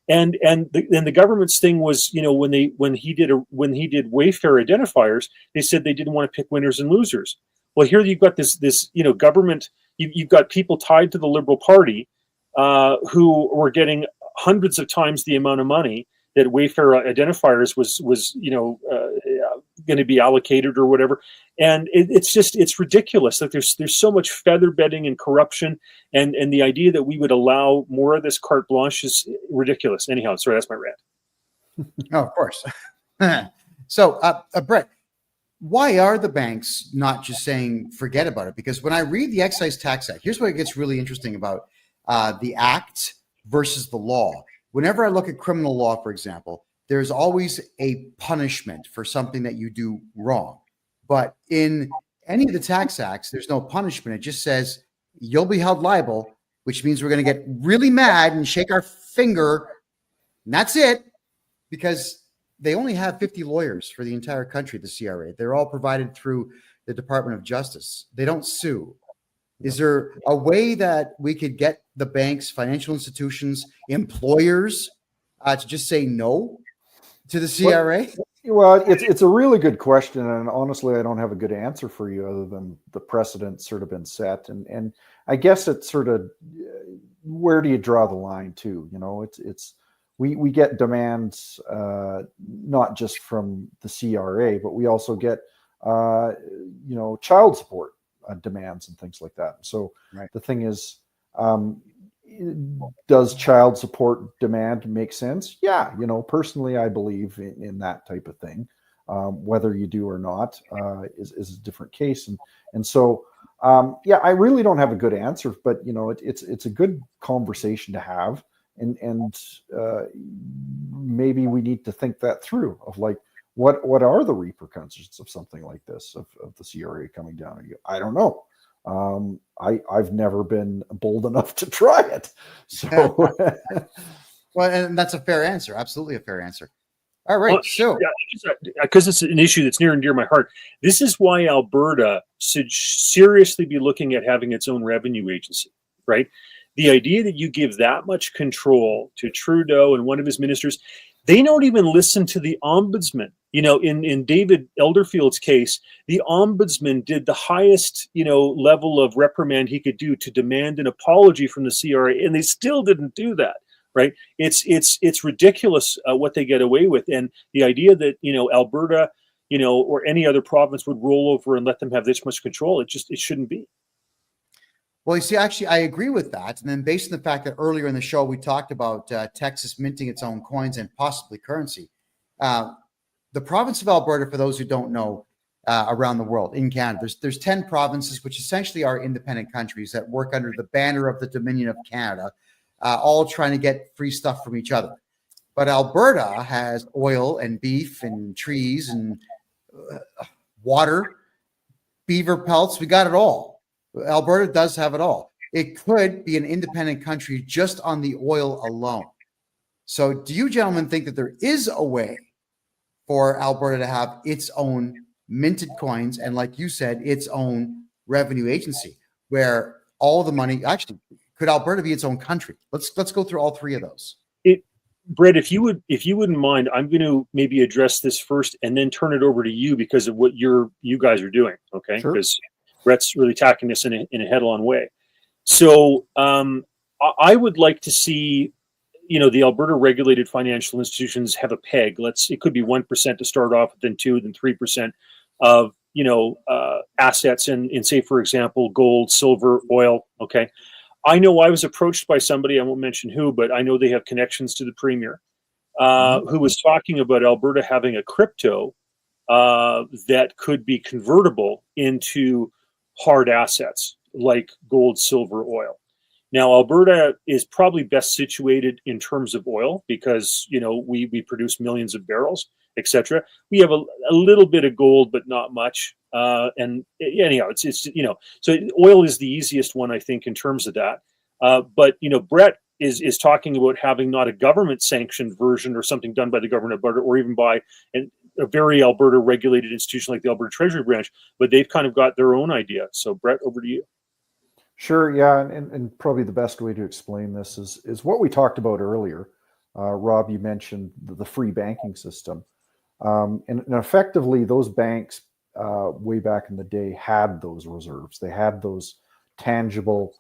And the government's thing was, when he did Wayfair identifiers, they said they didn't want to pick winners and losers. Well, here you've got this government. You've got people tied to the Liberal Party who were getting hundreds of times the amount of money that Wayfair identifiers was going to be allocated or whatever. And it's ridiculous that there's so much feather bedding and corruption, and the idea that we would allow more of this carte blanche is ridiculous. Anyhow, sorry, that's my rant. Oh, of course. So, Brett, why are the banks not just saying forget about it? Because when I read the Excise Tax Act, here's what it gets really interesting about the act versus the law. Whenever I look at criminal law, for example, there's always a punishment for something that you do wrong. But in any of the tax acts, there's no punishment. It just says you'll be held liable, which means we're going to get really mad and shake our finger. And that's it, because they only have 50 lawyers for the entire country, the CRA. They're all provided through the Department of Justice. They don't sue. Is there a way that we could get the banks, financial institutions, employers to just say no to the CRA? Well, it's a really good question, and honestly, I don't have a good answer for you other than the precedent's sort of been set, and I guess it's sort of where do you draw the line too? We get demands not just from the CRA, but we also get child support demands and things like that. So right. The thing is, does child support demand make sense? Yeah, personally, I believe in that type of thing. Whether you do or not is a different case, and so I really don't have a good answer, but it's a good conversation to have, and maybe we need to think that through of like what are the repercussions of something like this of the CRA coming down on you? I don't know. I've never been bold enough to try it. So, well, and that's a fair answer. Absolutely a fair answer. All right. Well, so, because it's an issue that's near and dear to my heart. This is why Alberta should seriously be looking at having its own revenue agency, right? The idea that you give that much control to Trudeau and one of his ministers, they don't even listen to the ombudsman. In David Elderfield's case, the ombudsman did the highest, level of reprimand he could do to demand an apology from the CRA, and they still didn't do that. Right? It's ridiculous what they get away with, and the idea that Alberta, or any other province would roll over and let them have this much control, it shouldn't be. Well, you see, actually, I agree with that. And then based on the fact that earlier in the show, we talked about Texas minting its own coins and possibly currency. The province of Alberta, for those who don't know, around the world, in Canada, there's 10 provinces, which essentially are independent countries that work under the banner of the Dominion of Canada, all trying to get free stuff from each other. But Alberta has oil and beef and trees and water, beaver pelts. We got it all. Alberta does have it all. It could be an independent country just on the oil alone. So do you gentlemen think that there is a way for Alberta to have its own minted coins and, like you said, its own revenue agency where all the money actually could Alberta be its own country? Let's go through all three of those. Brett, if you wouldn't mind, I'm going to maybe address this first and then turn it over to you because of what you guys are doing. Okay. Sure. Because Brett's really tackling this in a head-on way. So I would like to see, the Alberta regulated financial institutions have a peg. It could be 1% to start off, then 2, then 3% of assets in say, for example, gold, silver, oil. Okay, I know I was approached by somebody, I won't mention who, but I know they have connections to the premier, who was talking about Alberta having a crypto that could be convertible into hard assets like gold, silver, oil. Now, Alberta is probably best situated in terms of oil because, we produce millions of barrels, etc. We have a little bit of gold, but not much. And anyhow, so oil is the easiest one, I think, in terms of that. But Brett is talking about having not a government sanctioned version or something done by the government of Alberta or even by a very Alberta regulated institution like the Alberta Treasury Branch, but they've kind of got their own idea. So Brett, over to you. Sure, yeah, and probably the best way to explain this is what we talked about earlier. Rob, you mentioned the free banking system, and effectively those banks way back in the day had those reserves. They had those tangible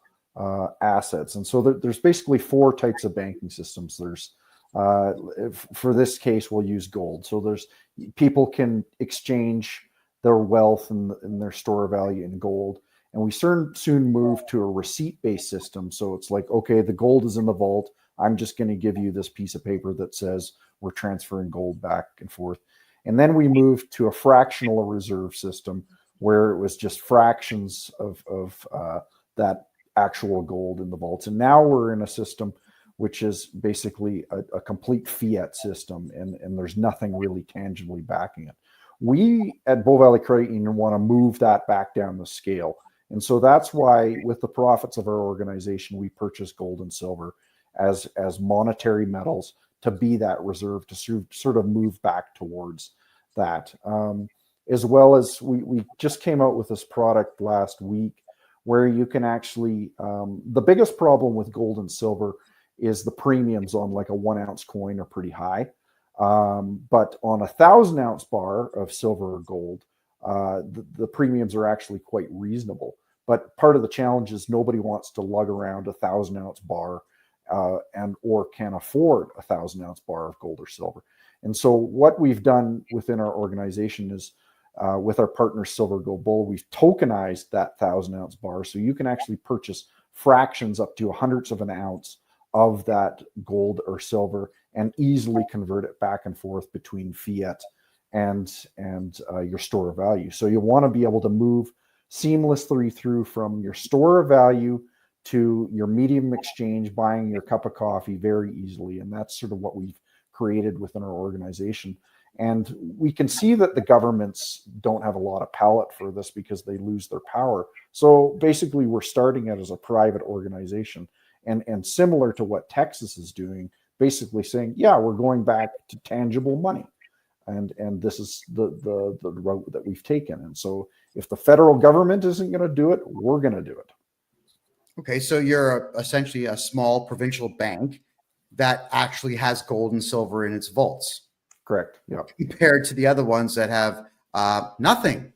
assets, and so there's basically 4 types of banking systems. There's for this case, we'll use gold. So there's people can exchange their wealth and their store of value in gold. And we soon move to a receipt-based system. So it's like, okay, the gold is in the vault. I'm just going to give you this piece of paper that says we're transferring gold back and forth. And then we moved to a fractional reserve system where it was just fractions of that actual gold in the vaults. And now we're in a system which is basically a complete fiat system, and there's nothing really tangibly backing it. We at Bow Valley Credit Union want to move that back down the scale. And so that's why with the profits of our organization, we purchase gold and silver as monetary metals to be that reserve, to sort of move back towards that. As well as we just came out with this product last week where you can actually, the biggest problem with gold and silver is the premiums on like a 1 ounce coin are pretty high. But on 1,000 ounce bar of silver or gold, the premiums are actually quite reasonable. But part of the challenge is nobody wants to lug around 1,000 ounce bar or can afford 1,000 ounce bar of gold or silver. And so what we've done within our organization is with our partner Silver Gold Bull, we've tokenized that 1,000 ounce bar. So you can actually purchase fractions up to 100ths of an ounce of that gold or silver and easily convert it back and forth between fiat and your store of value. So you want to be able to move seamlessly through from your store of value to your medium exchange, buying your cup of coffee very easily. And that's sort of what we've created within our organization. And we can see that the governments don't have a lot of palate for this because they lose their power. So basically we're starting it as a private organization and similar to what Texas is doing, basically saying, yeah, we're going back to tangible money. And this is the route that we've taken. And so if the federal government isn't going to do it, we're going to do it. Okay, so you're essentially a small provincial bank that actually has gold and silver in its vaults. Correct. Yeah. Compared to the other ones that have nothing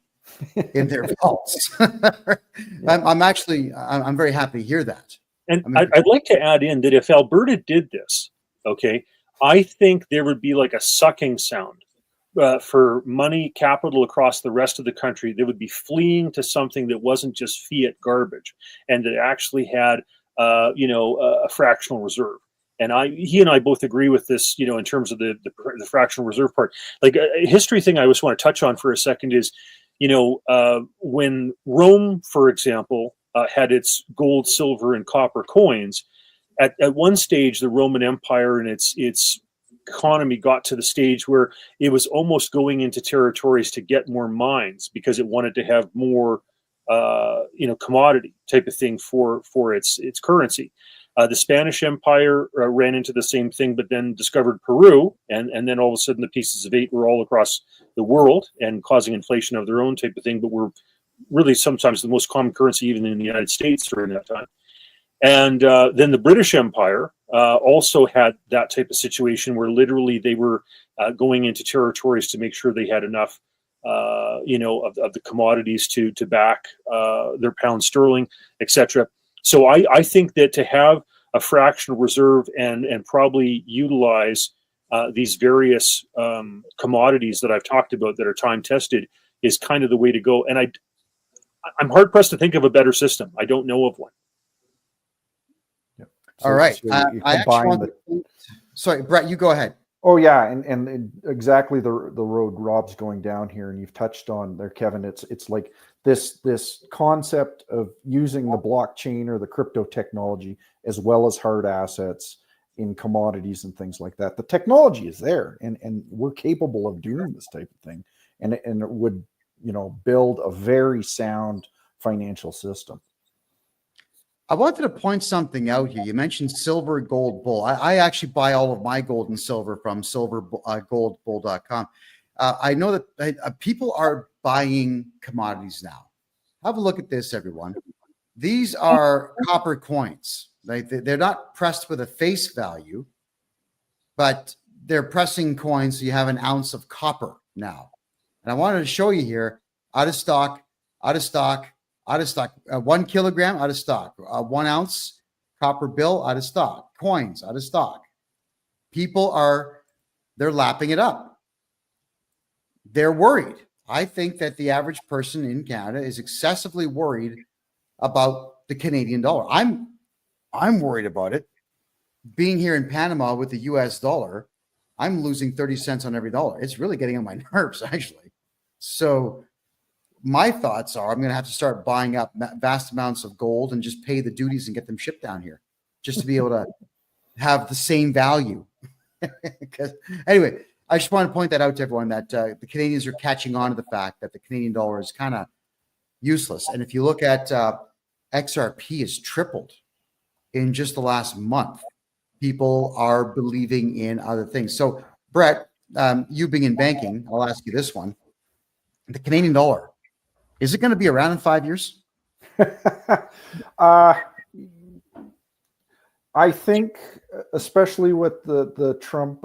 in their vaults. I'm very happy to hear that. And I'd like to add in that if Alberta did this, okay, I think there would be like a sucking sound for money capital across the rest of the country. They would be fleeing to something that wasn't just fiat garbage and that actually had, a fractional reserve. And he and I both agree with this, in terms of the fractional reserve part. Like a history thing I just want to touch on for a second is, when Rome, for example, had its gold, silver, and copper coins, at one stage, the Roman Empire and its economy got to the stage where it was almost going into territories to get more mines because it wanted to have more, commodity type of thing for its currency. The Spanish Empire ran into the same thing, but then discovered Peru, and then all of a sudden the pieces of 8 were all across the world and causing inflation of their own type of thing, but were really sometimes the most common currency even in the United States during that time. And then the British Empire also had that type of situation where literally they were going into territories to make sure they had enough, of the commodities to back their pound sterling, etc. So I think that to have a fractional reserve and probably utilize these various commodities that I've talked about that are time tested is kind of the way to go. And I'm hard pressed to think of a better system. I don't know of one. Yep. All right. you I actually combine want to, sorry, Brett, you go ahead. Oh yeah, and exactly the road Rob's going down here, and you've touched on there, Kevin. It's like this concept of using the blockchain or the crypto technology as well as hard assets in commodities and things like that. The technology is there, and we're capable of doing this type of thing, and it would, you know, build a very sound financial system. I wanted to point something out here. You mentioned silver, gold, bull. I actually buy all of my gold and silver from silvergoldbull.com. I know that people are buying commodities now. Have a look at this, everyone. These are copper coins. They're not pressed with a face value, but they're pressing coins so you have an ounce of copper now. And I wanted to show you here, out of stock, out of stock, out of stock, 1 kilogram out of stock, 1 ounce copper bill out of stock, coins out of stock. People they're lapping it up. They're worried. I think that the average person in Canada is excessively worried about the Canadian dollar. I'm worried about it. Being here in Panama with the US dollar, I'm losing 30 cents on every dollar. It's really getting on my nerves, actually. So my thoughts are I'm going to have to start buying up vast amounts of gold and just pay the duties and get them shipped down here just to be able to have the same value. Because anyway, I just want to point that out to everyone that the Canadians are catching on to the fact that the Canadian dollar is kind of useless. And if you look at XRP has tripled in just the last month. People are believing in other things. So Brett, you being in banking, I'll ask you this one. The Canadian dollar, is it going to be around in 5 years? I think, especially what the Trump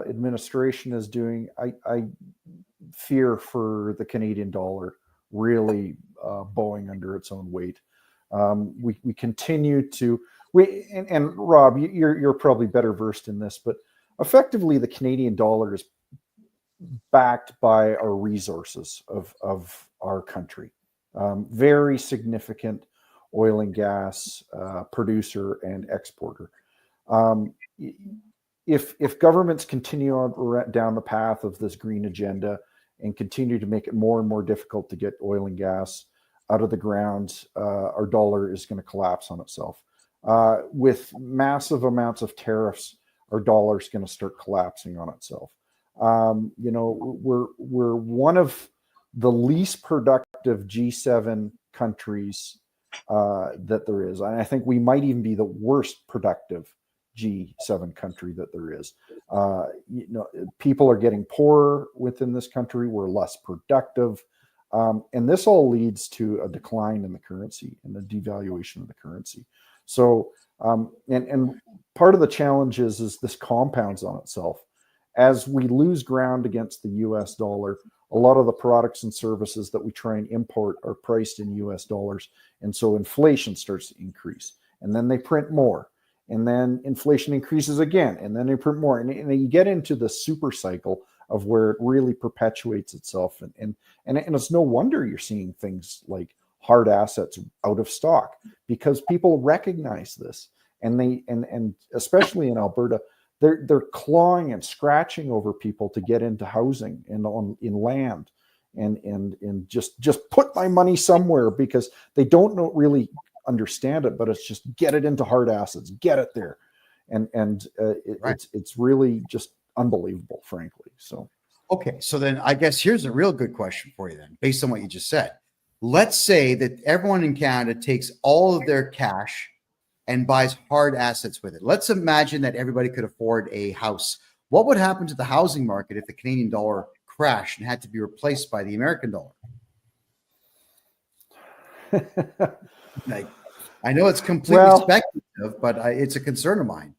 administration is doing, I fear for the Canadian dollar really bowing under its own weight. We continue to and Rob, you're probably better versed in this, but effectively the Canadian dollar is backed by our resources of our country. Very significant oil and gas producer and exporter. If governments continue on down the path of this green agenda and continue to make it more and more difficult to get oil and gas out of the ground, our dollar is going to collapse on itself. With massive amounts of tariffs, our dollar is going to start collapsing on itself. You know, we're one of the least productive G7 countries that there is. And I think we might even be the worst productive G7 country that there is. You know, people are getting poorer within this country. We're less productive. And this all leads to a decline in the currency and the devaluation of the currency. So, and part of the challenge is this compounds on itself. As we lose ground against the US dollar, a lot of the products and services that we try and import are priced in US dollars. And so inflation starts to increase. And then they print more. And then inflation increases again. And then they print more. And you get into the super cycle of where it really perpetuates itself. And it's no wonder you're seeing things like hard assets out of stock, because people recognize this. And they and especially in Alberta, they're clawing and scratching over people to get into housing and in land and just put my money somewhere, because they don't really understand it, but it's just get it into hard assets, get it there. Right. It's really just unbelievable, frankly. So, okay. So then I guess here's a real good question for you then, based on what you just said. Let's say that everyone in Canada takes all of their cash and buys hard assets with it. Let's imagine that everybody could afford a house. What would happen to the housing market if the Canadian dollar crashed and had to be replaced by the American dollar? Like, I know it's completely speculative, but it's a concern of mine.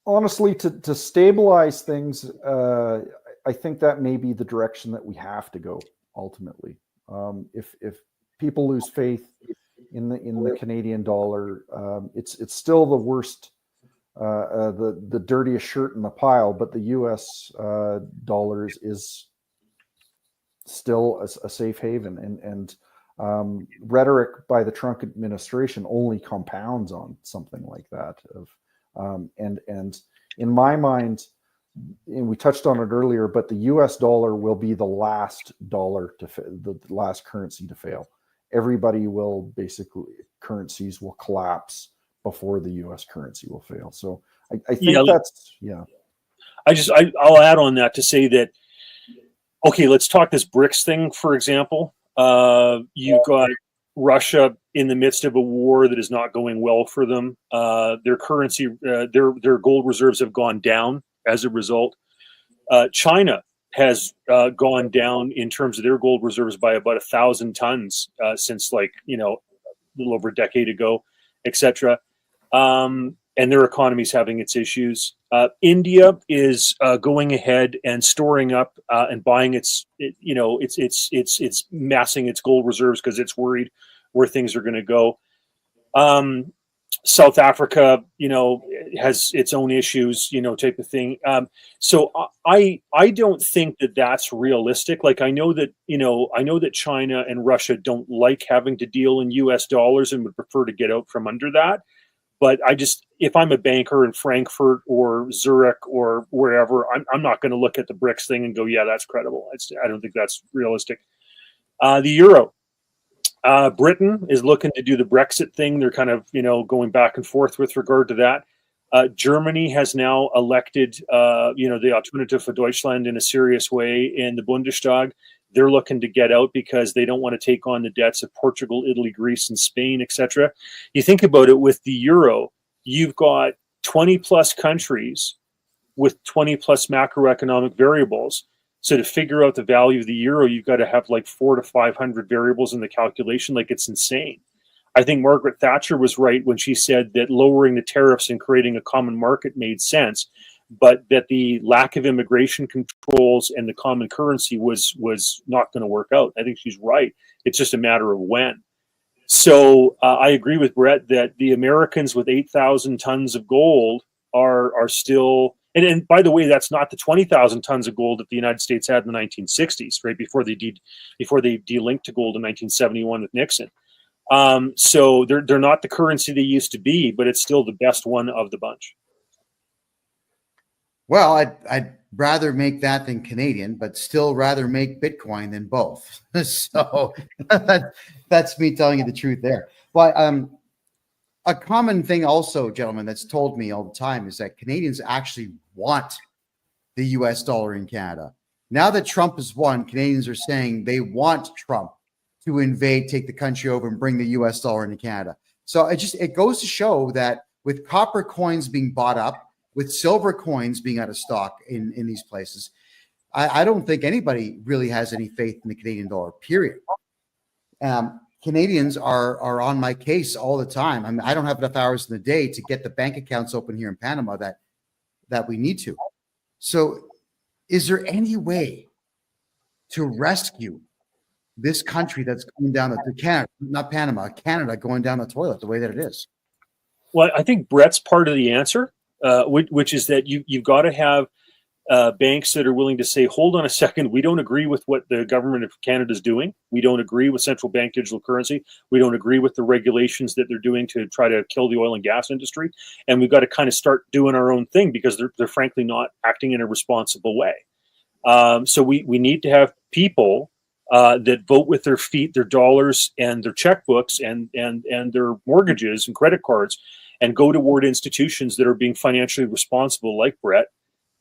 Honestly, to stabilize things, I think that may be the direction that we have to go ultimately. If people lose faith in the Canadian dollar, it's still the worst the dirtiest shirt in the pile, but the U.S. dollars is still a safe haven, and rhetoric by the Trump administration only compounds on something like that. And in my mind, and we touched on it earlier, but the U.S. dollar will be the last dollar the last currency to fail. Everybody will currencies will collapse before the U.S. currency will fail. So I think I'll add on that to say that, okay, let's talk this BRICS thing, for example. You've got Russia in the midst of a war that is not going well for them. Their currency, their gold reserves have gone down as a result. China has gone down in terms of their gold reserves by about 1,000 tons since, a little over a decade ago, etc. And their economy is having its issues. India is going ahead and storing up and buying it's massing its gold reserves because it's worried where things are going to go. South Africa, has its own issues, type of thing. So I don't think that that's realistic. Like I know that China and Russia don't like having to deal in U.S. dollars and would prefer to get out from under that. But if I'm a banker in Frankfurt or Zurich or wherever, I'm not going to look at the BRICS thing and go, yeah, that's credible. I don't think that's realistic. The euro. Britain is looking to do the Brexit thing. They're kind of, going back and forth with regard to that. Germany has now elected, the Alternative for Deutschland in a serious way in the Bundestag. They're looking to get out because they don't want to take on the debts of Portugal, Italy, Greece, and Spain, etc. You think about it with the euro, you've got 20 plus countries with 20 plus macroeconomic variables. So to figure out the value of the euro, you've got to have like 400 to 500 variables in the calculation. Like it's insane. I think Margaret Thatcher was right when she said that lowering the tariffs and creating a common market made sense, but that the lack of immigration controls and the common currency was not going to work out. I think she's right. It's just a matter of when. So I agree with Brett that the Americans with 8,000 tons of gold are still, and by the way, that's not the 20,000 tons of gold that the United States had in the 1960s, right before they delinked to gold in 1971 with Nixon. So they're not the currency they used to be, but it's still the best one of the bunch. Well, I'd rather make that than Canadian, but still rather make Bitcoin than both. So that's me telling you the truth there. But a common thing also, gentlemen, that's told me all the time is that Canadians actually want the U.S. dollar in Canada. Now that Trump has won, Canadians are saying they want Trump to invade, take the country over, and bring the U.S. dollar into Canada. So it goes to show that with copper coins being bought up, with silver coins being out of stock in these places, I don't think anybody really has any faith in the Canadian dollar, period. Canadians are on my case all the time. I mean, I don't have enough hours in the day to get the bank accounts open here in Panama that we need to. So is there any way to rescue this country that's going down the Canada, not Panama, Canada going down the toilet the way that it is? Well, I think Brett's part of the answer. Which is that you've got to have banks that are willing to say, hold on a second, we don't agree with what the government of Canada is doing. We don't agree with central bank digital currency. We don't agree with the regulations that they're doing to try to kill the oil and gas industry. And we've got to kind of start doing our own thing because they're frankly not acting in a responsible way. So we need to have people that vote with their feet, their dollars, and their checkbooks, and their mortgages and credit cards, and go toward institutions that are being financially responsible, like Brett,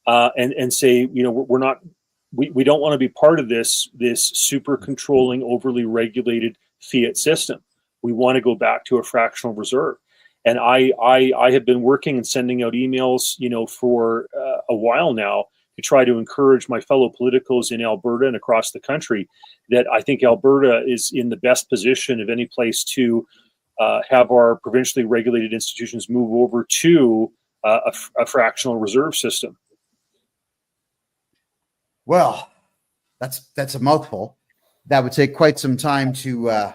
and say, we don't want to be part of this super controlling, overly regulated fiat system. We want to go back to a fractional reserve. And I have been working and sending out emails, for a while now to try to encourage my fellow politicos in Alberta and across the country that I think Alberta is in the best position of any place to have our provincially regulated institutions move over to a fractional reserve system. Well, that's a mouthful. That would take quite some time to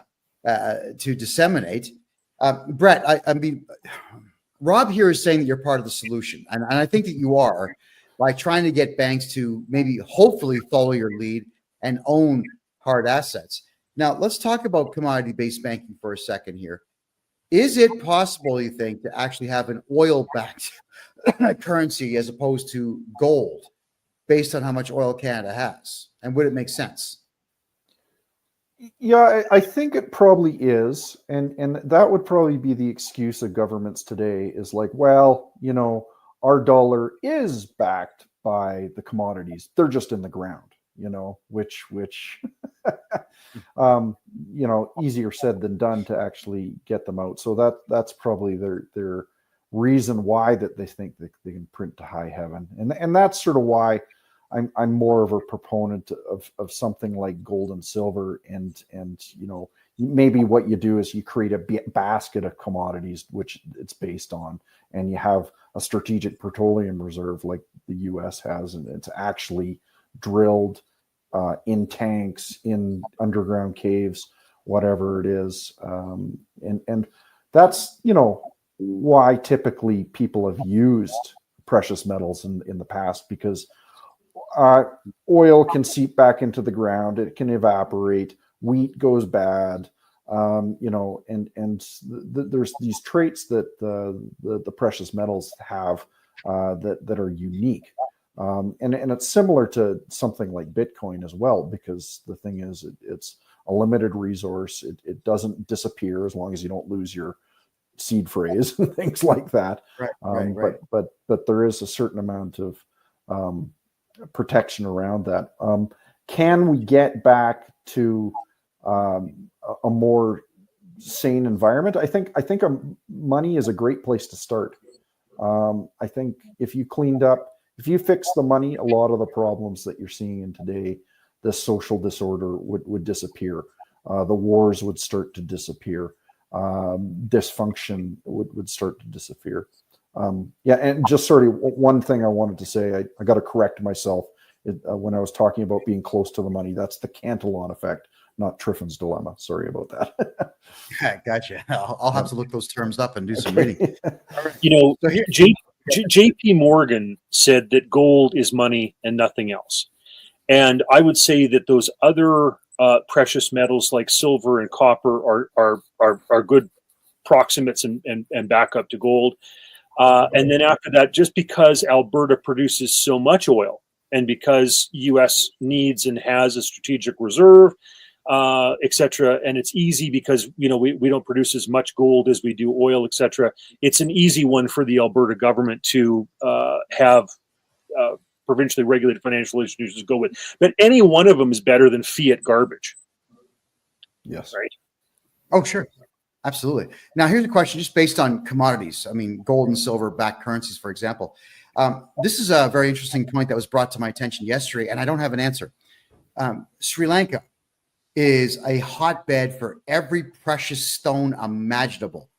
disseminate. Brett, I mean, Rob here is saying that you're part of the solution, and I think that you are, by trying to get banks to maybe hopefully follow your lead and own hard assets. Now, let's talk about commodity-based banking for a second here. Is it possible, you think, to actually have an oil-backed currency as opposed to gold based on how much oil Canada has? And would it make sense? Yeah, I think it probably is. And that would probably be the excuse of governments today is like, well, our dollar is backed by the commodities. They're just in the ground, which easier said than done to actually get them out. So that's probably their reason why that they think that they can print to high heaven. And that's sort of why I'm more of a proponent of something like gold and silver, and maybe what you do is you create a basket of commodities which it's based on, and you have a strategic petroleum reserve like the U.S. has, and it's actually drilled in tanks, in underground caves, whatever it is, and that's why typically people have used precious metals in the past, because oil can seep back into the ground, it can evaporate, wheat goes bad, there's these traits that the precious metals have that are unique, and it's similar to something like Bitcoin as well, because the thing is it's a limited resource. It doesn't disappear as long as you don't lose your seed phrase and things like that. Right. But there is a certain amount of protection around that. Can we get back to a more sane environment? I think money is a great place to start. I think if you fix the money, a lot of the problems that you're seeing in today, the social disorder would disappear. The wars would start to disappear. Dysfunction would start to disappear. And just sort of one thing I wanted to say, I got to correct myself when I was talking about being close to the money. That's the Cantillon effect, not Triffin's dilemma. Sorry about that. Gotcha. I'll have to look those terms up and do some reading. So here, J.P. Morgan said that gold is money and nothing else. And I would say that those other precious metals like silver and copper are good proximates and backup to gold. And then after that, just because Alberta produces so much oil, and because U.S. needs and has a strategic reserve, et cetera, and it's easy because we don't produce as much gold as we do oil, et cetera. It's an easy one for the Alberta government to have provincially regulated financial institutions go with. But any one of them is better than fiat garbage. Yes. Right. Oh, sure. Absolutely. Now, here's a question just based on commodities. I mean, gold and silver backed currencies, for example. This is a very interesting point that was brought to my attention yesterday, and I don't have an answer. Sri Lanka is a hotbed for every precious stone imaginable.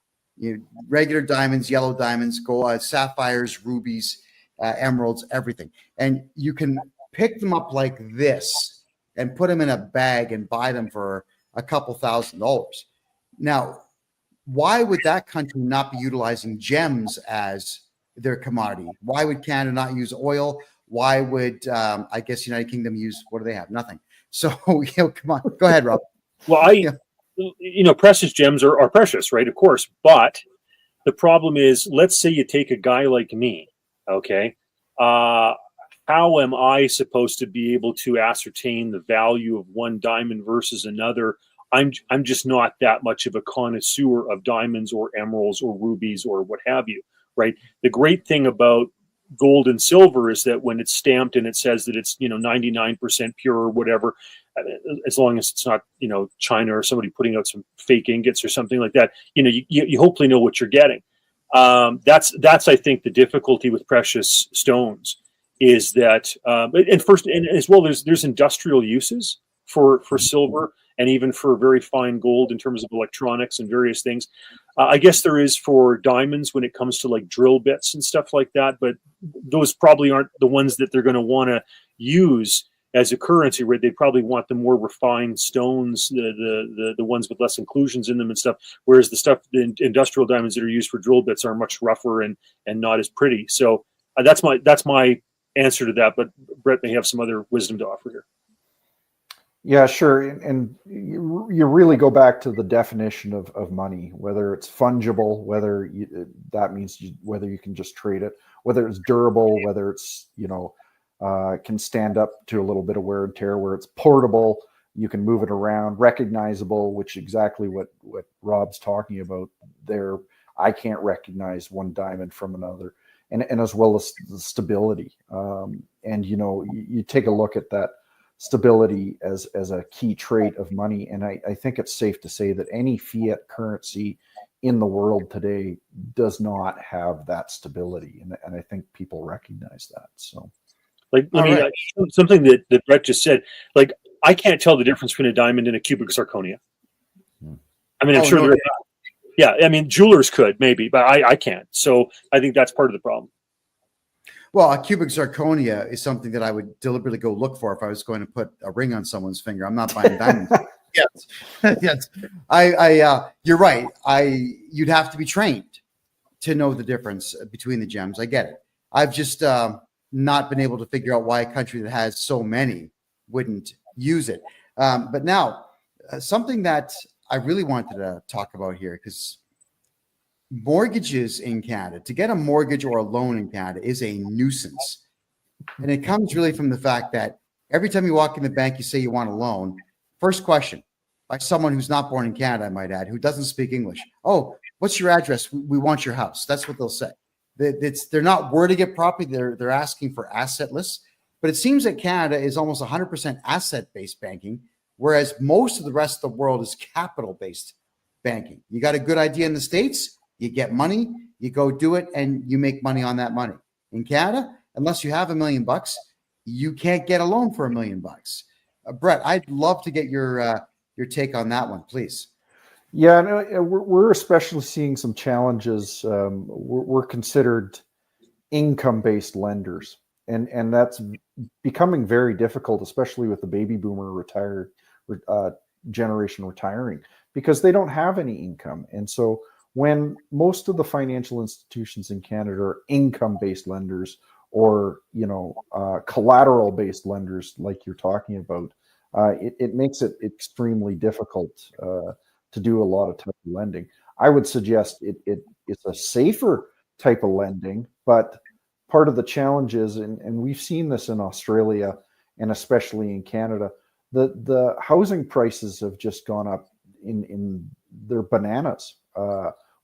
Regular diamonds, yellow diamonds, gold, sapphires, rubies, emeralds, everything. And you can pick them up like this and put them in a bag and buy them for a couple $1,000s. Now, why would that country not be utilizing gems as their commodity? Why would Canada not use oil? Why would, I guess, United Kingdom use, what do they have? Nothing. So, come on. Go ahead, Rob. Well, precious gems are precious, right? Of course. But the problem is, let's say you take a guy like me, okay? How am I supposed to be able to ascertain the value of one diamond versus another? I'm just not that much of a connoisseur of diamonds or emeralds or rubies or what have you, right? The great thing about gold and silver is that when it's stamped and it says that it's 99% pure or whatever, as long as it's not China or somebody putting out some fake ingots or something like that, you hopefully know what you're getting. That's I think the difficulty with precious stones is that and as well there's industrial uses for silver and even for very fine gold in terms of electronics and various things. I guess there is for diamonds when it comes to like drill bits and stuff like that, but those probably aren't the ones that they're going to want to use as a currency, where they probably want the more refined stones, the ones with less inclusions in them and stuff. Whereas the industrial diamonds that are used for drill bits are much rougher and not as pretty. So that's my answer to that. But Brett may have some other wisdom to offer here. Yeah, sure. And you really go back to the definition of money, whether it's fungible, that means whether you can just trade it, whether it's durable, whether it's, can stand up to a little bit of wear and tear, where it's portable, you can move it around, recognizable, which exactly what Rob's talking about there. I can't recognize one diamond from another, and as well as the stability. And, you take a look at that stability as a key trait of money. And I think it's safe to say that any fiat currency in the world today does not have that stability. And I think people recognize that. So, something that Brett just said, like, I can't tell the difference between a diamond and a cubic zirconia. I mean, I'm sure there. Yeah, I mean, jewelers could maybe, but I can't. So I think that's part of the problem. Well, a cubic zirconia is something that I would deliberately go look for if I was going to put a ring on someone's finger. I'm not buying diamonds. Yes. You're right. You'd have to be trained to know the difference between the gems. I get it. I've just not been able to figure out why a country that has so many wouldn't use it. But now, something that I really wanted to talk about here, because mortgages in Canada, to get a mortgage or a loan in Canada is a nuisance. And it comes really from the fact that every time you walk in the bank, you say you want a loan. First question by someone who's not born in Canada, I might add, who doesn't speak English. Oh, what's your address? We want your house. That's what they'll say. They're not wording it properly. They're asking for asset lists. But it seems that Canada is almost 100% asset-based banking, whereas most of the rest of the world is capital-based banking. You got a good idea in the States, you get money, you go do it, and you make money on that money. In Canada, unless you have $1 million, you can't get a loan for $1 million. Brett, I'd love to get your take on that one, please. Yeah, no, we're especially seeing some challenges. We're considered income-based lenders, and that's becoming very difficult, especially with the baby boomer generation retiring, because they don't have any income. And so when most of the financial institutions in Canada are income-based lenders, or collateral-based lenders like you're talking about, it makes it extremely difficult to do a lot of type of lending. I would suggest it's a safer type of lending, but part of the challenge is, and we've seen this in Australia and especially in Canada, the housing prices have just gone up in their bananas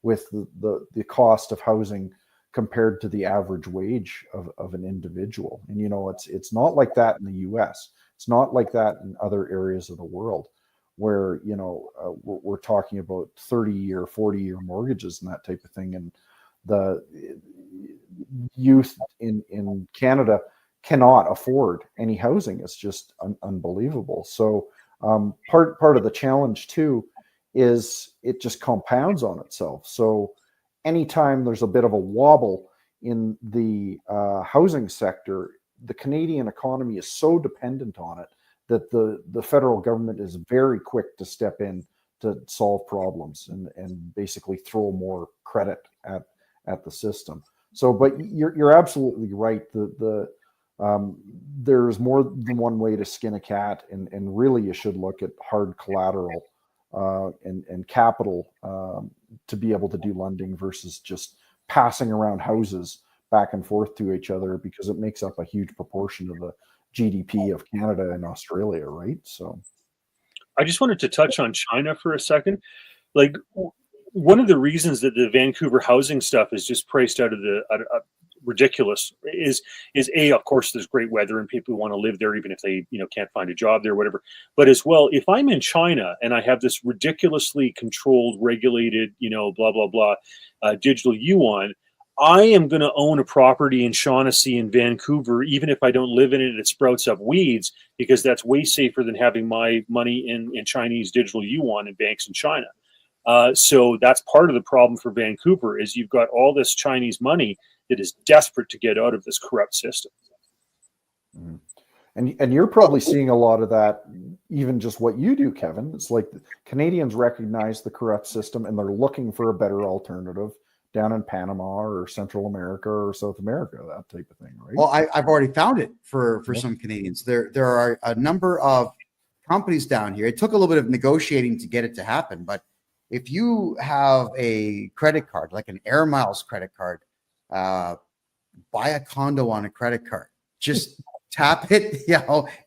with the cost of housing compared to the average wage of an individual. And it's not like that in the US. It's not like that in other areas of the world, where we're talking about 30-year, 40-year mortgages and that type of thing. And the youth in Canada cannot afford any housing. It's just unbelievable. So part of the challenge too is it just compounds on itself. So anytime there's a bit of a wobble in the housing sector, the Canadian economy is so dependent on it that the federal government is very quick to step in to solve problems and basically throw more credit at the system. So, but you're absolutely right. There's more than one way to skin a cat, and really you should look at hard collateral and capital to be able to do lending versus just passing around houses back and forth to each other, because it makes up a huge proportion of the GDP of Canada and Australia, right? So I just wanted to touch on China for a second. Like, one of the reasons that the Vancouver housing stuff is just priced out of ridiculous is of course there's great weather and people want to live there even if they can't find a job there, whatever. But as well, if I'm in China and I have this ridiculously controlled, regulated, blah blah blah, digital yuan, I am going to own a property in Shaughnessy in Vancouver, even if I don't live in it and it sprouts up weeds, because that's way safer than having my money in Chinese digital yuan in banks in China. So that's part of the problem for Vancouver, is you've got all this Chinese money that is desperate to get out of this corrupt system. And you're probably seeing a lot of that, even just what you do, Kevin. It's like Canadians recognize the corrupt system and they're looking for a better alternative down in Panama or Central America or South America, that type of thing, right? Well, I've already found it for some Canadians. There are a number of companies down here. It took a little bit of negotiating to get it to happen, but if you have a credit card, like an Air Miles credit card, buy a condo on a credit card. Just tap it,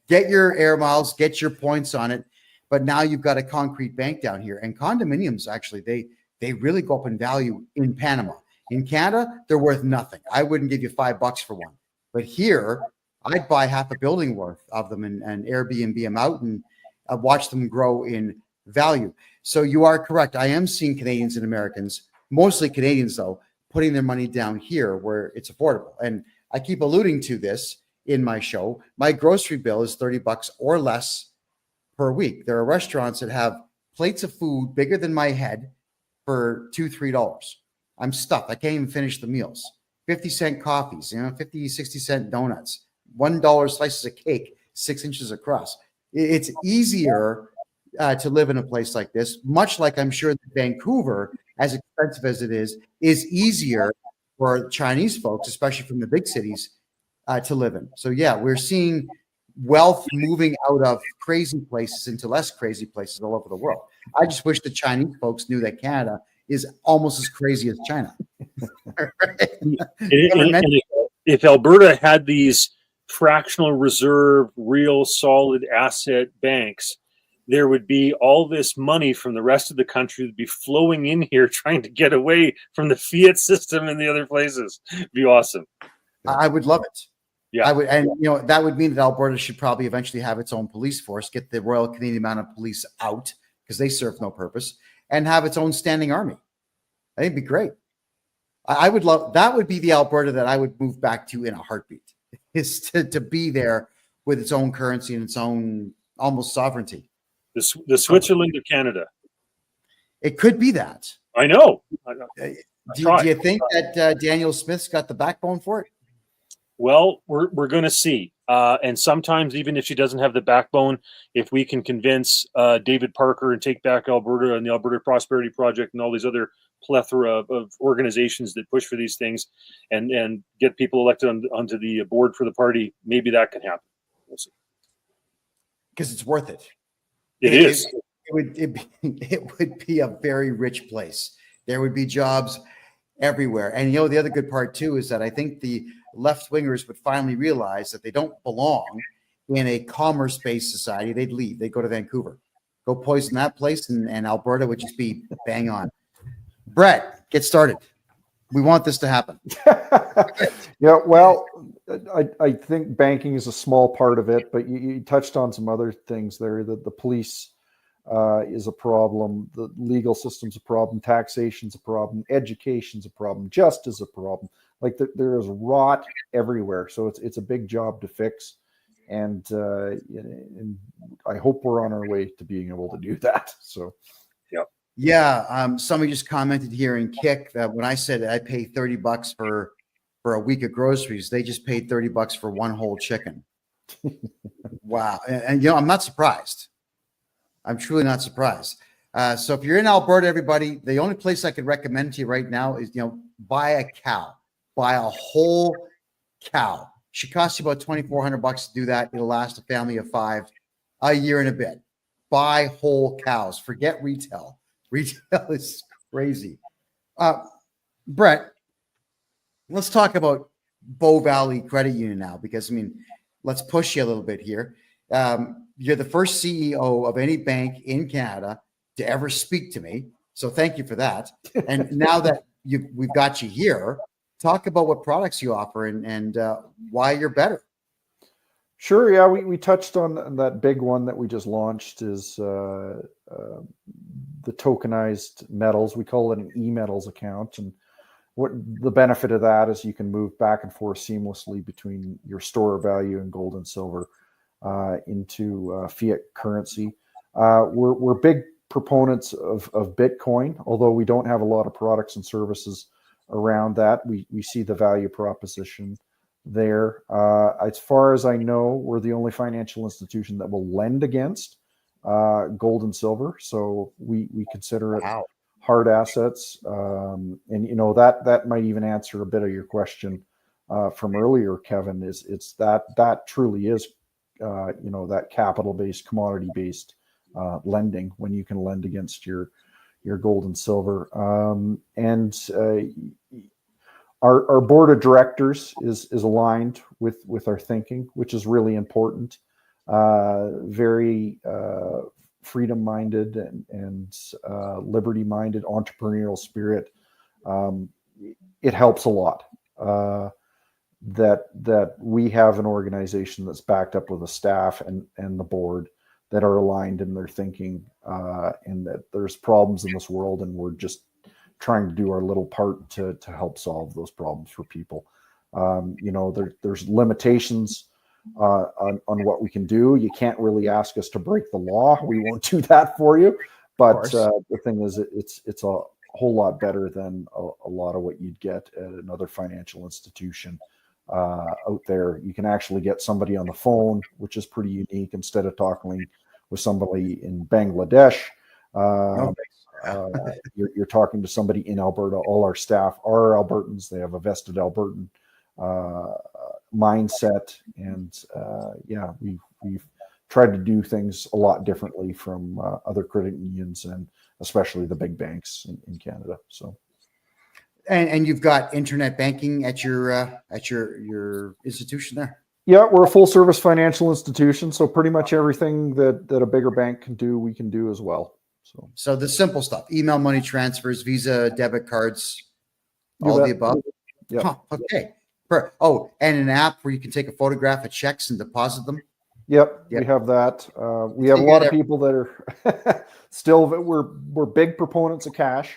get your Air Miles, get your points on it. But now you've got a concrete bank down here. And condominiums, actually, they really go up in value in Panama. In Canada, they're worth nothing. I wouldn't give you $5 for one. But here, I'd buy half a building worth of them and Airbnb them out and watch them grow in value. So you are correct. I am seeing Canadians and Americans, mostly Canadians though, putting their money down here where it's affordable. And I keep alluding to this in my show. My grocery bill is $30 or less per week. There are restaurants that have plates of food bigger than my head for $2-3. I'm stuffed. I can't even finish the meals. 50-cent coffees, 50, 60-cent donuts, $1 slices of cake, 6 inches across. It's easier to live in a place like this, much like I'm sure that Vancouver, as expensive as it is easier for Chinese folks, especially from the big cities, to live in. So yeah, we're seeing wealth moving out of crazy places into less crazy places all over the world. I just wish the Chinese folks knew that Canada is almost as crazy as China. If Alberta had these fractional reserve, real solid asset banks, there would be all this money from the rest of the country would be flowing in here trying to get away from the fiat system in the other places. It'd be awesome. I would love it. Yeah, I would, and that would mean that Alberta should probably eventually have its own police force, get the Royal Canadian Mounted Police out because they serve no purpose, and have its own standing army. I think it'd be great. I would love that. Would be the Alberta that I would move back to in a heartbeat. Is to be there with its own currency and its own almost sovereignty. The Switzerland of Canada. It could be that. I know. Do you think that Daniel Smith's got the backbone for it? Well, we're going to see. And sometimes, even if she doesn't have the backbone, if we can convince David Parker and Take Back Alberta and the Alberta Prosperity Project and all these other plethora of organizations that push for these things and get people elected onto the board for the party, maybe that can happen. We'll see. Because it's worth it. It is. It would be a very rich place. There would be jobs everywhere. And the other good part too is that I think the left wingers would finally realize that they don't belong in a commerce-based society. They'd leave. They'd go to Vancouver, go poison that place, and Alberta would just be bang on. Brett, get started. We want this to happen. Yeah, well, I think banking is a small part of it, but you touched on some other things there. That the police is a problem, the legal system's a problem, taxation's a problem, education's a problem, justice is a problem. Like there is rot everywhere, so it's a big job to fix, and I hope we're on our way to being able to do that. So, yeah. Somebody just commented here in Kick that when I said I pay $30 for a week of groceries, they just paid $30 for one whole chicken. Wow, and I'm not surprised. I'm truly not surprised. So if you're in Alberta, everybody, the only place I could recommend to you right now is buy a cow. Buy a whole cow. Should cost you about $2,400 to do that. It'll last a family of 5 a year and a bit. Buy whole cows. Forget retail. Retail is crazy. Brett, let's talk about Bow Valley Credit Union now, because let's push you a little bit here. You're the first CEO of any bank in Canada to ever speak to me, so thank you for that. And now that we've got you here, talk about what products you offer and why you're better. Sure. Yeah, we touched on that big one that we just launched is the tokenized metals. We call it an e-metals account. And what the benefit of that is you can move back and forth seamlessly between your store of value and gold and silver into fiat currency. We're big proponents of Bitcoin, although we don't have a lot of products and services around that. We see the value proposition there. As far as I know, we're the only financial institution that will lend against gold and silver. So we consider it hard assets. And, that might even answer a bit of your question from earlier, Kevin, it's that truly is, that capital-based, commodity-based lending, when you can lend against your gold and silver. Our board of directors is aligned with our thinking, which is really important. Very freedom-minded and liberty-minded, entrepreneurial spirit. It helps a lot that we have an organization that's backed up with a staff and the board that are aligned in their thinking, and that there's problems in this world, and we're just trying to do our little part to help solve those problems for people. There's limitations on what we can do. You can't really ask us to break the law. We won't do that for you. But the thing is, it's a whole lot better than a lot of what you'd get at another financial institution out there. You can actually get somebody on the phone, which is pretty unique, instead of talking with somebody in Bangladesh. You're talking to somebody in Alberta. All our staff are Albertans. They have a vested Albertan mindset, and we've tried to do things a lot differently from other credit unions, and especially the big banks in Canada. So, and you've got internet banking at your institution there. Yeah, we're a full service financial institution, so pretty much everything that a bigger bank can do, we can do as well. So the simple stuff: email money transfers, Visa, debit cards, all the above. Yeah. Huh, okay. Oh, and an app where you can take a photograph of checks and deposit them. Yep. We have that. We have a lot of people that are still. We're big proponents of cash.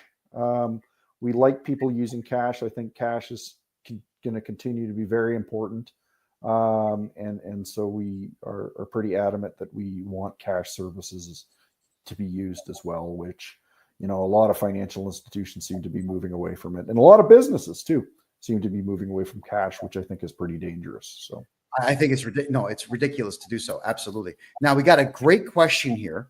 We like people using cash. I think cash is going to continue to be very important. And so we are pretty adamant that we want cash services to be used as well, which, a lot of financial institutions seem to be moving away from it, and a lot of businesses too seem to be moving away from cash, which I think is pretty dangerous. So I think it's it's ridiculous to do so. Absolutely. Now we got a great question here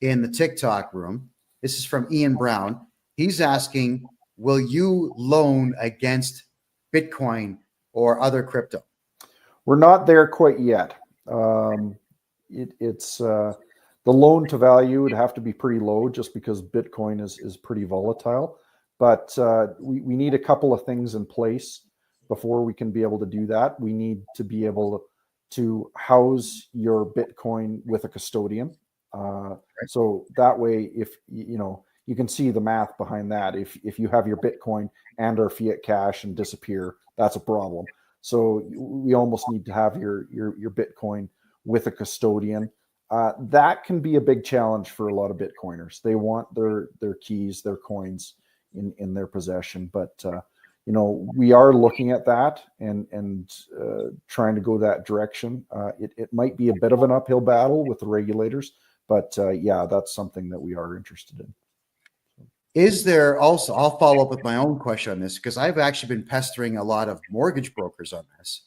in the TikTok room. This is from Ian Brown. He's asking, will you loan against Bitcoin or other crypto? We're not there quite yet. It's the loan to value would have to be pretty low, just because Bitcoin is pretty volatile. But we need a couple of things in place before we can be able to do that. We need to be able to house your Bitcoin with a custodian. So that way, if you can see the math behind that. If you have your Bitcoin and our fiat cash and disappear, that's a problem. So we almost need to have your Bitcoin with a custodian. That can be a big challenge for a lot of Bitcoiners. They want their keys, their coins in their possession. But we are looking at that and trying to go that direction. It might be a bit of an uphill battle with the regulators, but that's something that we are interested in. Is there also, I'll follow up with my own question on this, because I've actually been pestering a lot of mortgage brokers on this.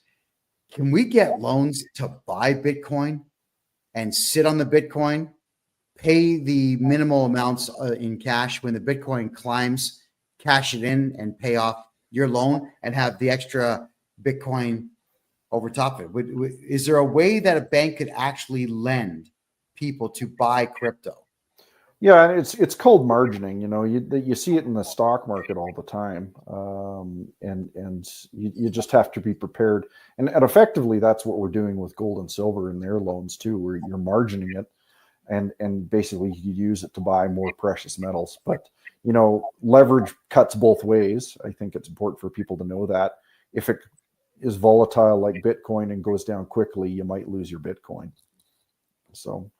Can we get loans to buy Bitcoin and sit on the Bitcoin, pay the minimal amounts in cash? When the Bitcoin climbs, cash it in and pay off your loan and have the extra Bitcoin over top of it? Is there a way that a bank could actually lend people to buy crypto? Yeah, it's called margining. You see it in the stock market all the time, and you just have to be prepared. And effectively, that's what we're doing with gold and silver in their loans too, where you're margining it, and basically you use it to buy more precious metals. But leverage cuts both ways. I think it's important for people to know that. If it is volatile like Bitcoin and goes down quickly, you might lose your Bitcoin. So,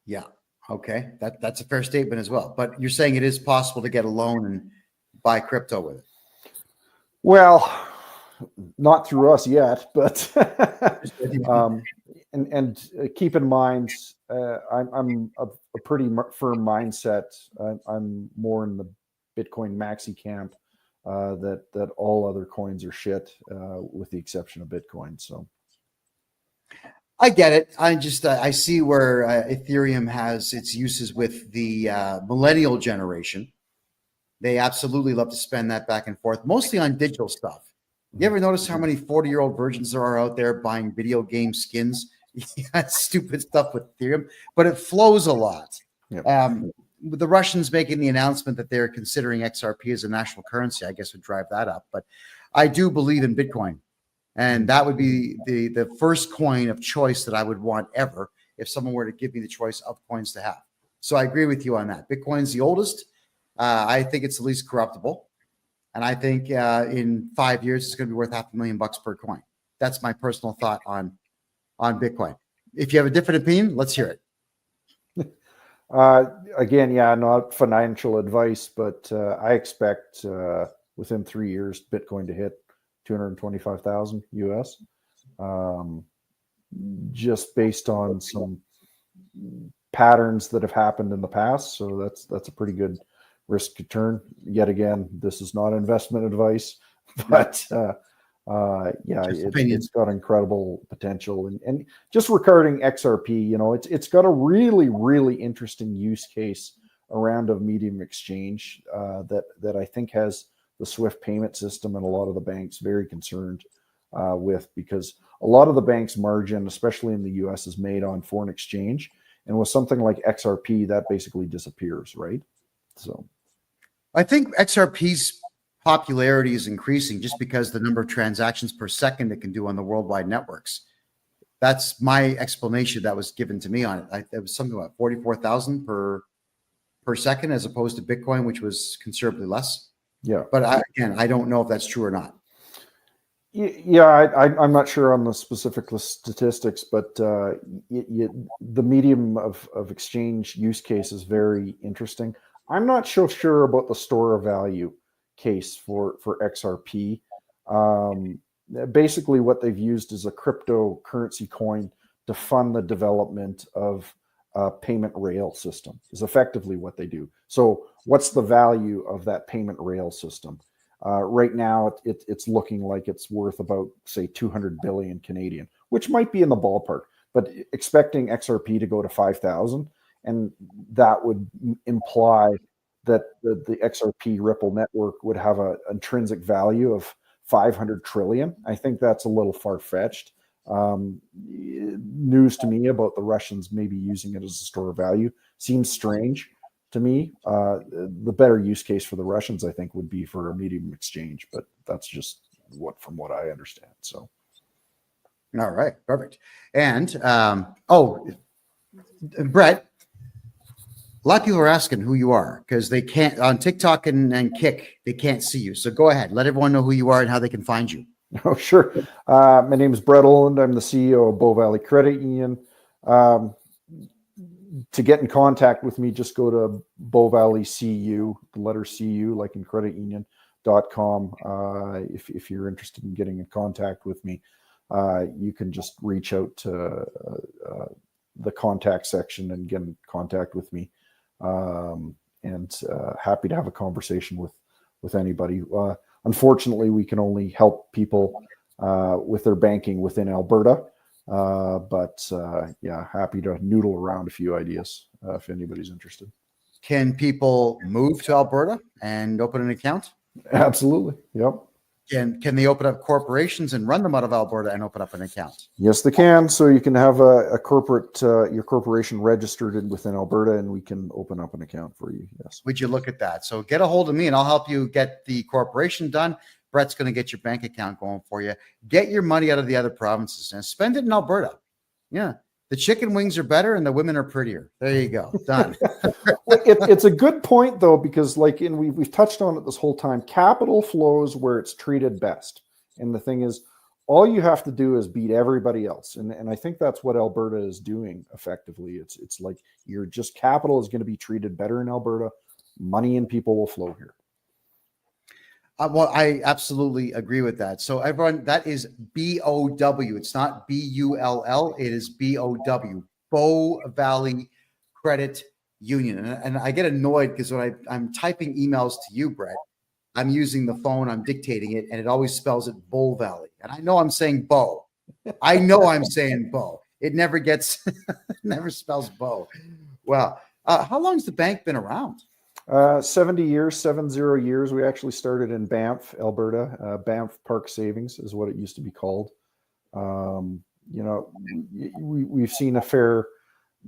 yeah. Okay, that's a fair statement as well. But you're saying it is possible to get a loan and buy crypto with it? Well, not through us yet, but and keep in mind, I'm a pretty firm mindset. I'm more in the Bitcoin maxi camp that all other coins are shit, with the exception of Bitcoin. So I get it. I see where Ethereum has its uses with the millennial generation. They absolutely love to spend that back and forth, mostly on digital stuff. You ever notice how many 40-year-old virgins there are out there buying video game skins? Stupid stuff with Ethereum, but it flows a lot. Yep. With the Russians making the announcement that they're considering XRP as a national currency, I guess would drive that up. But I do believe in Bitcoin. And that would be the first coin of choice that I would want ever if someone were to give me the choice of coins to have. So I agree with you on that. Bitcoin's the oldest. I think it's the least corruptible. And I think in 5 years, it's going to be worth $500,000 per coin. That's my personal thought on Bitcoin. If you have a different opinion, let's hear it. Again, yeah, not financial advice, but I expect within 3 years, Bitcoin to hit 225,000 US, just based on some patterns that have happened in the past. So that's a pretty good risk return. Yet again, this is not investment advice, but yeah, it's got incredible potential. And just regarding XRP, it's got a really, really interesting use case around a medium exchange that I think has the SWIFT payment system and a lot of the banks very concerned with, because a lot of the banks' margin, especially in the US, is made on foreign exchange. And with something like XRP, that basically disappears, right? So I think XRP's popularity is increasing just because the number of transactions per second it can do on the worldwide networks. That's my explanation that was given to me on it. It was something like 44,000 per second, as opposed to Bitcoin, which was considerably less. Yeah. But I don't know if that's true or not. Yeah, I'm not sure on the specific statistics, but the medium of exchange use case is very interesting. I'm not so sure about the store of value case for XRP. Basically, what they've used is a cryptocurrency coin to fund the development of a payment rail system, is effectively what they do. So what's the value of that payment rail system? Right now, it's looking like it's worth about, say, 200 billion Canadian, which might be in the ballpark, but expecting XRP to go to 5,000, and that would imply that the XRP Ripple network would have an intrinsic value of 500 trillion. I think that's a little far-fetched. News to me about the Russians maybe using it as a store of value seems strange to me. The better use case for the Russians, I think, would be for a medium exchange, but that's just from what I understand. So, all right, perfect. And Brett, a lot of people are asking who you are because they can't on TikTok and Kick, they can't see you. So go ahead, let everyone know who you are and how they can find you. Oh, sure. My name is Brett Oland. I'm the CEO of Bow Valley Credit Union. To get in contact with me, just go to Bow Valley CU, the letter CU, like in creditunion.com. If you're interested in getting in contact with me, you can just reach out to the contact section and get in contact with me. And happy to have a conversation with anybody. Unfortunately, we can only help people with their banking within Alberta. But yeah, happy to noodle around a few ideas if anybody's interested. Can people move to Alberta and open an account? Absolutely. Yep. Can they open up corporations and run them out of Alberta and open up an account? Yes, they can. So you can have a corporate, your corporation registered within Alberta, and we can open up an account for you. Yes. Would you look at that? So get a hold of me and I'll help you get the corporation done. Brett's going to get your bank account going for you. Get your money out of the other provinces and spend it in Alberta. Yeah. The chicken wings are better and the women are prettier. There you go. Done. It's a good point, though, because we've touched on it this whole time. Capital flows where it's treated best. And the thing is, all you have to do is beat everybody else. And I think that's what Alberta is doing effectively. It's like capital is going to be treated better in Alberta. Money and people will flow here. Well, I absolutely agree with that. So everyone, that is BOW. It's not BULL. It is BOW. Bow Valley Credit Union. And I get annoyed because when I'm typing emails to you, Brett, I'm using the phone, I'm dictating it, and it always spells it Bull Valley. And I know I'm saying Bo. I know I'm saying Bo. It never gets, never spells Bo. Wow. How long has the bank been around? 70 years, 70 years. We actually started in Banff, Alberta. Banff Park Savings is what it used to be called. We've seen a fair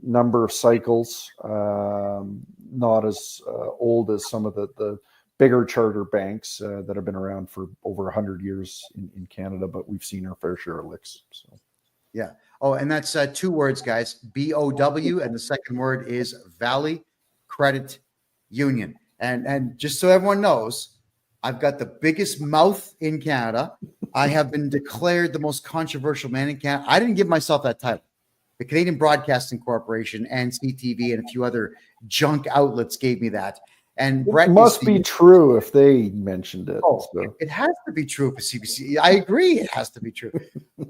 number of cycles, not as old as some of the bigger charter banks that have been around for over 100 years in Canada, but we've seen our fair share of licks. So, yeah. Oh, and that's 2 words, guys. BOW, and the second word is Valley Credit Union. And just so everyone knows, I've got the biggest mouth in Canada. I have been declared the most controversial man in Canada. I didn't give myself that title. The Canadian Broadcasting Corporation and CTV and a few other junk outlets gave me that. And Brett, it must be true if they mentioned it. Oh, so. It has to be true for CBC. I agree. It has to be true.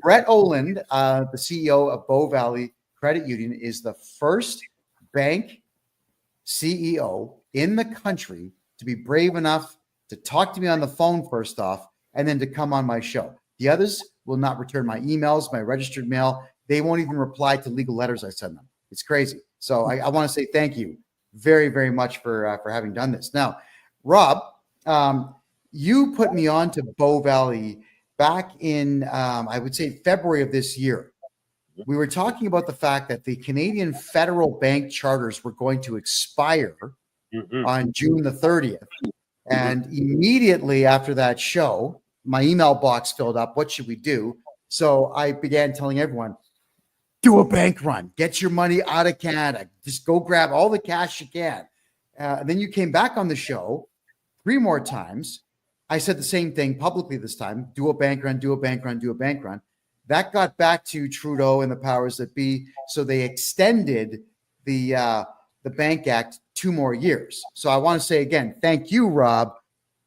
Brett Oland, the CEO of Bow Valley Credit Union, is the first bank CEO in the country to be brave enough to talk to me on the phone first off, and then to come on my show. The others will not return my emails, my registered mail. They won't even reply to legal letters I send them. It's crazy. So I want to say thank you very, very much for having done this. Now, Rob, you put me on to Bow Valley back in, I would say, February of this year. We were talking about the fact that the Canadian federal bank charters were going to expire on June the 30th. And immediately after that show, my email box filled up. What should we do? So I began telling everyone, do a bank run. Get your money out of Canada. Just go grab all the cash you can. Then you came back on the show 3 more times. I said the same thing publicly this time. Do a bank run, do a bank run, do a bank run. That got back to Trudeau and the powers that be. So they extended the Bank Act 2 more years. So I want to say again, thank you, Rob,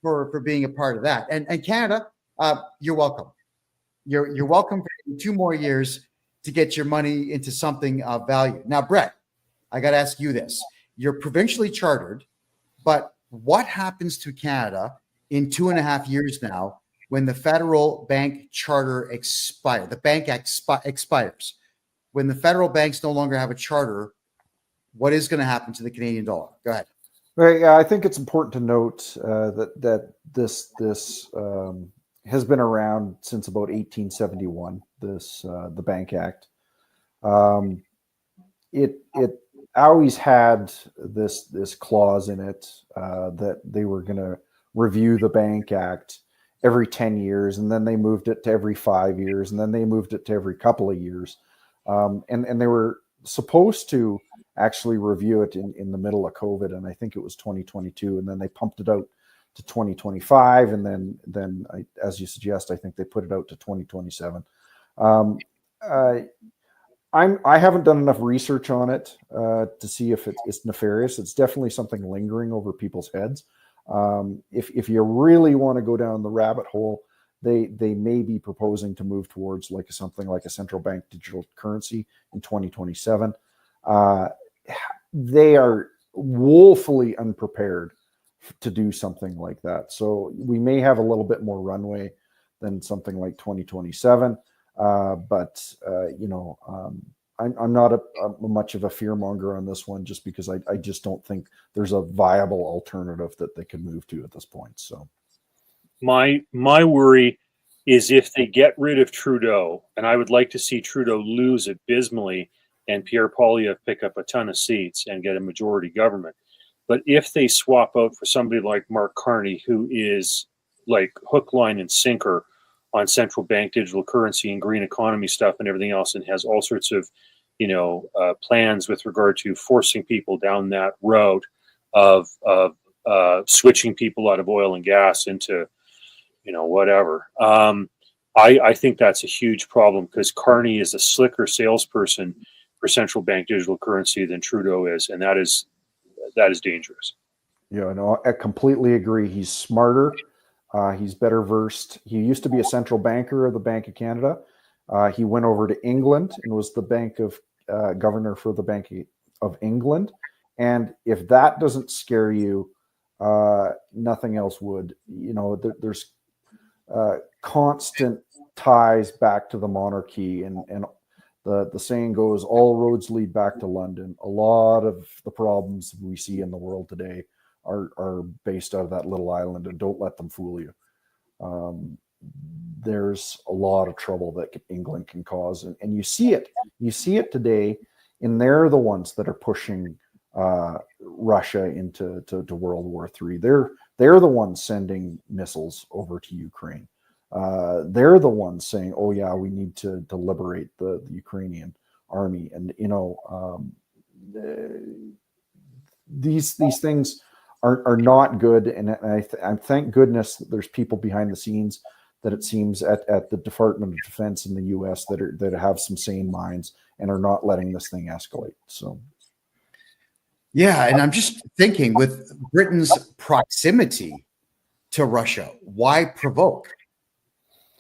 for being a part of that. And Canada, you're welcome. You're welcome for 2 more years to get your money into something of value. Now, Brett, I got to ask you this. You're provincially chartered, but what happens to Canada in 2.5 years now when the federal bank charter expires? The Bank Act expires. When the federal banks no longer have a charter, what is going to happen to the Canadian dollar? Go ahead. Right. I think it's important to note that this has been around since about 1871. The Bank Act. It always had this clause in it that they were going to review the Bank Act every 10 years, and then they moved it to every 5 years, and then they moved it to every couple of years, and they were supposed to actually review it in the middle of COVID, and I think it was 2022, and then they pumped it out to 2025, and then as you suggest, I think they put it out to 2027. I haven't done enough research on it to see if it's nefarious. It's definitely something lingering over people's heads. If you really want to go down the rabbit hole, they may be proposing to move towards something like a central bank digital currency in 2027. They are woefully unprepared to do something like that. So we may have a little bit more runway than something like 2027. But I'm not much of a fearmonger on this one, just because I just don't think there's a viable alternative that they could move to at this point. So my worry is if they get rid of Trudeau, and I would like to see Trudeau lose abysmally and Pierre Poilievre pick up a ton of seats and get a majority government. But if they swap out for somebody like Mark Carney, who is like hook, line, and sinker on central bank digital currency and green economy stuff and everything else, and has all sorts of, plans with regard to forcing people down that road of switching people out of oil and gas into, whatever. I think that's a huge problem, because Carney is a slicker salesperson for central bank digital currency than Trudeau is, and that is dangerous. Yeah, no, I completely agree. He's smarter. He's better versed. He used to be a central banker of the Bank of Canada. He went over to England and was the governor for the Bank of England. And if that doesn't scare you, nothing else would. You know, there's constant ties back to the monarchy, and the saying goes, all roads lead back to London. A lot of the problems we see in the world today are based out of that little island, and don't let them fool you. There's a lot of trouble that England can cause, and you see it today, and they're the ones that are pushing Russia into World War III. They're the ones sending missiles over to Ukraine. They're the ones saying, "Oh yeah, we need to liberate the Ukrainian army." And you know, these things are not good. And I thank goodness that there's people behind the scenes, that it seems at the Department of Defense in the U.S. that have some sane minds and are not letting this thing escalate. So. Yeah, and I'm just thinking, with Britain's proximity to Russia, why provoke?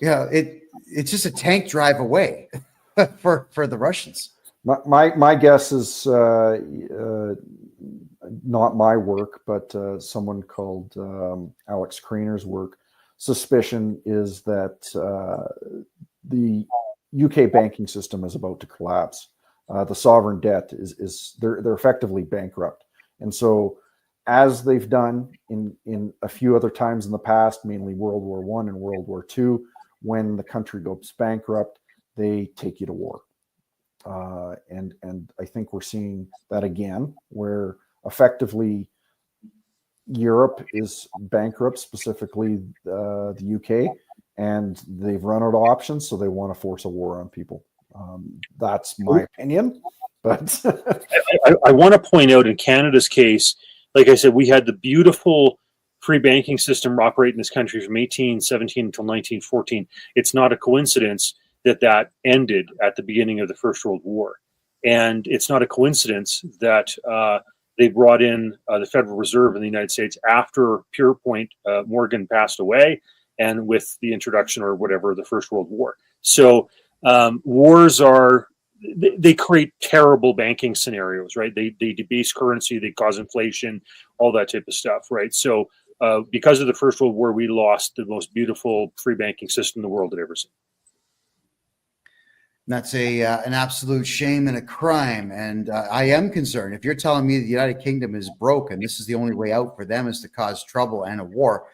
Yeah, it's just a tank drive away for the Russians. My guess is not my work, but someone called Alex Craner's work. Suspicion is that the UK banking system is about to collapse. The sovereign debt is they're effectively bankrupt, and so as they've done in a few other times in the past, mainly World War I and World War II, when the country goes bankrupt, they take you to war. And I think we're seeing that again, where effectively Europe is bankrupt, specifically the UK, and they've run out of options, so they want to force a war on people. That's my opinion, but I want to point out, in Canada's case, like I said, we had the beautiful free banking system operate in this country from 1817 until 1914. It's not a coincidence that ended at the beginning of the First World War. And it's not a coincidence that they brought in the Federal Reserve in the United States after Pierpont Morgan passed away, and with the introduction or whatever of the First World War. So wars they create terrible banking scenarios, right? They debase currency, they cause inflation, all that type of stuff, right? So because of the First World War, we lost the most beautiful free banking system the world had ever seen. That's an absolute shame and a crime. And I am concerned. If you're telling me the United Kingdom is broken, this is the only way out for them is to cause trouble and a war.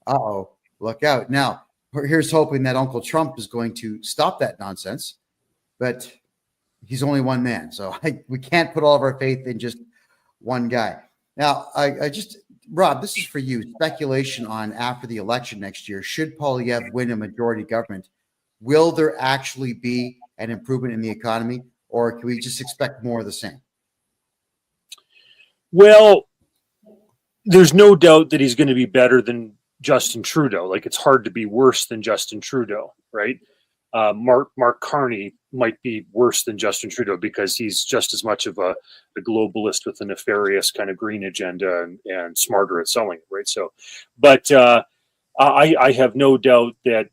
Uh-oh, look out. Now, here's hoping that Uncle Trump is going to stop that nonsense. But he's only one man. So we can't put all of our faith in just one guy. Now, Rob, this is for you. Speculation on after the election next year. Should Poilievre win a majority government, will there actually be an improvement in the economy, or can we just expect more of the same? Well, there's no doubt that he's going to be better than Justin Trudeau. Like, it's hard to be worse than Justin Trudeau, right? Mark Carney might be worse than Justin Trudeau because he's just as much of a globalist with a nefarious kind of green agenda and smarter at selling it, right? So, but I have no doubt that,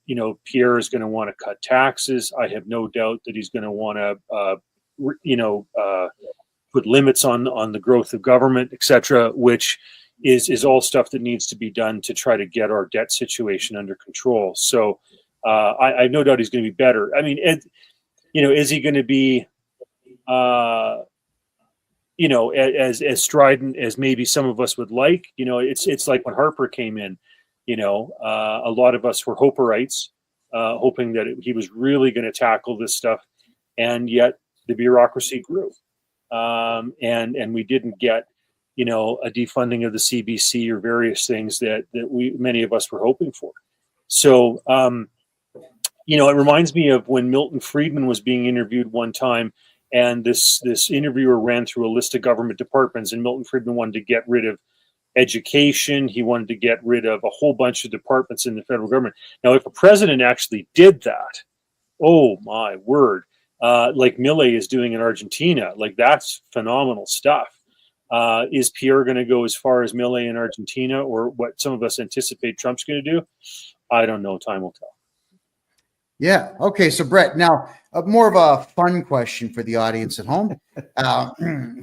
Pierre is going to want to cut taxes. I have no doubt that he's going to want to, put limits on the growth of government, et cetera, which is all stuff that needs to be done to try to get our debt situation under control. So I have no doubt he's going to be better. I mean, is he going to be, as strident as maybe some of us would like? It's like when Harper came in. A lot of us were Hoperites, hoping that he was really going to tackle this stuff, and yet the bureaucracy grew, and we didn't get, a defunding of the CBC or various things that many of us were hoping for. So, it reminds me of when Milton Friedman was being interviewed one time, and this interviewer ran through a list of government departments, and Milton Friedman wanted to get rid of education. He wanted to get rid of a whole bunch of departments in the federal government. Now, if a president actually did that, oh my word, like Milei is doing in Argentina, like that's phenomenal stuff. Is Pierre going to go as far as Milei in Argentina, or what some of us anticipate Trump's going to do? I don't know. Time will tell. Yeah. Okay. So, Brett, now more of a fun question for the audience at home.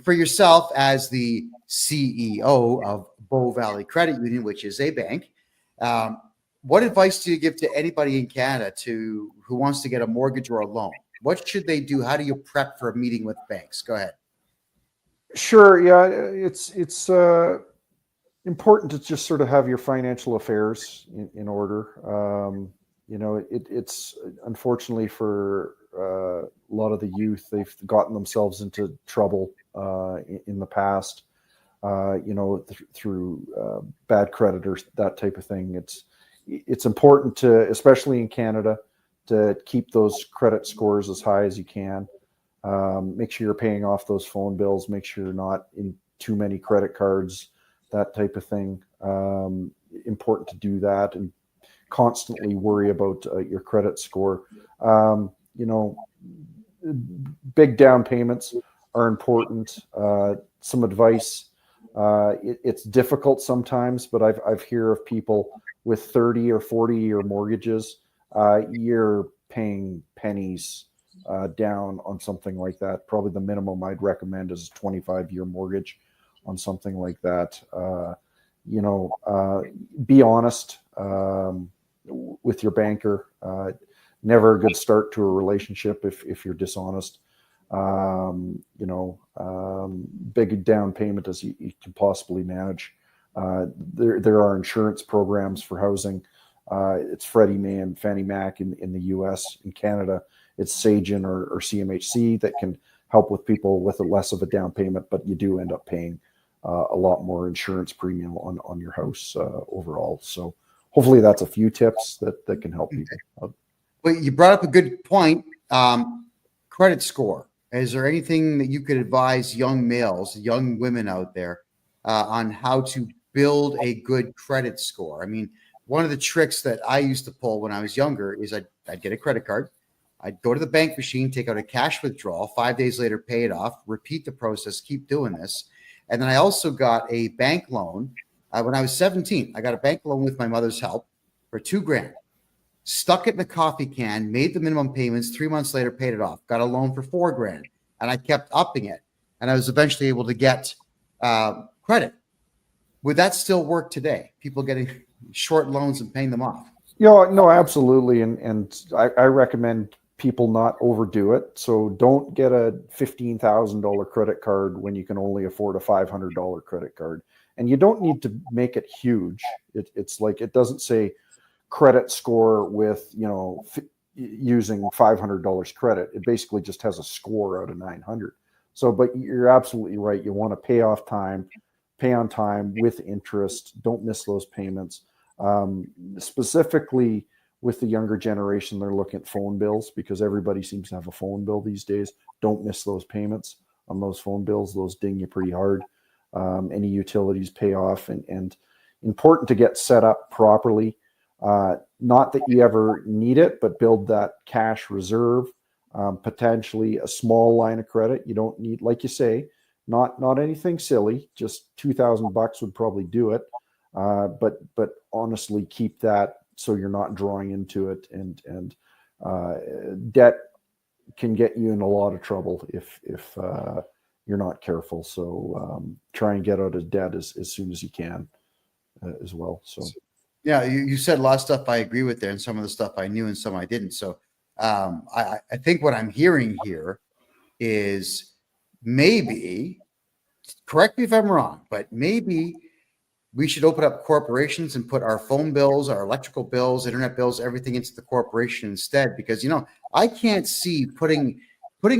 For yourself as the CEO of Bow Valley Credit Union, which is a bank. What advice do you give to anybody in Canada who wants to get a mortgage or a loan? What should they do? How do you prep for a meeting with banks? Go ahead. Sure. Yeah, it's important to just sort of have your financial affairs in order. It's unfortunately for a lot of the youth, they've gotten themselves into trouble in the past, through bad creditors, that type of thing. It's important to, especially in Canada, to keep those credit scores as high as you can. Make sure you're paying off those phone bills. Make sure you're not in too many credit cards, that type of thing. Important to do that and constantly worry about your credit score. Big down payments are important. Some advice. It's difficult sometimes, but I've heard of people with 30 or 40-year mortgages. You're paying pennies down on something like that. Probably the minimum I'd recommend is a 25-year mortgage on something like that. Be honest with your banker. Never a good start to a relationship if you're dishonest. Big down payment as you can possibly manage. There are insurance programs for housing. It's Freddie Mae and Fannie Mac in the U.S. In Canada, it's Sagen or CMHC that can help with people with less of a down payment, but you do end up paying a lot more insurance premium on your house overall. So hopefully that's a few tips that can help people. Well, you brought up a good point. Credit score. Is there anything that you could advise young males, young women out there on how to build a good credit score? I mean, one of the tricks that I used to pull when I was younger is I'd get a credit card. I'd go to the bank machine, take out a cash withdrawal, 5 days later, pay it off, repeat the process, keep doing this. And then I also got a bank loan when I was 17. I got a bank loan with my mother's help for $2,000. Stuck it in a coffee can, made the minimum payments. 3 months later, paid it off. Got a loan for $4,000, and I kept upping it. And I was eventually able to get credit. Would that still work today? People getting short loans and paying them off? No, absolutely. And I recommend people not overdo it. So don't get a $15,000 credit card when you can only afford a $500 credit card. And you don't need to make it huge. It's like, it doesn't say credit score with, using $500 credit. It basically just has a score out of 900. So, but you're absolutely right. You want to pay on time with interest. Don't miss those payments. Specifically with the younger generation, they're looking at phone bills because everybody seems to have a phone bill these days. Don't miss those payments on those phone bills. Those ding you pretty hard. Any utilities pay off, and important to get set up properly. Not that you ever need it, but build that cash reserve, potentially a small line of credit. You don't need, like you say, not anything silly, just $2,000 would probably do it. But honestly, keep that so you're not drawing into it, and debt can get you in a lot of trouble if you're not careful. So try and get out of debt as soon as you can as well. So. Yeah, you said a lot of stuff I agree with there, and some of the stuff I knew and some I didn't. So I think what I'm hearing here is maybe, correct me if I'm wrong, but maybe we should open up corporations and put our phone bills, our electrical bills, internet bills, everything into the corporation instead. Because, I can't see putting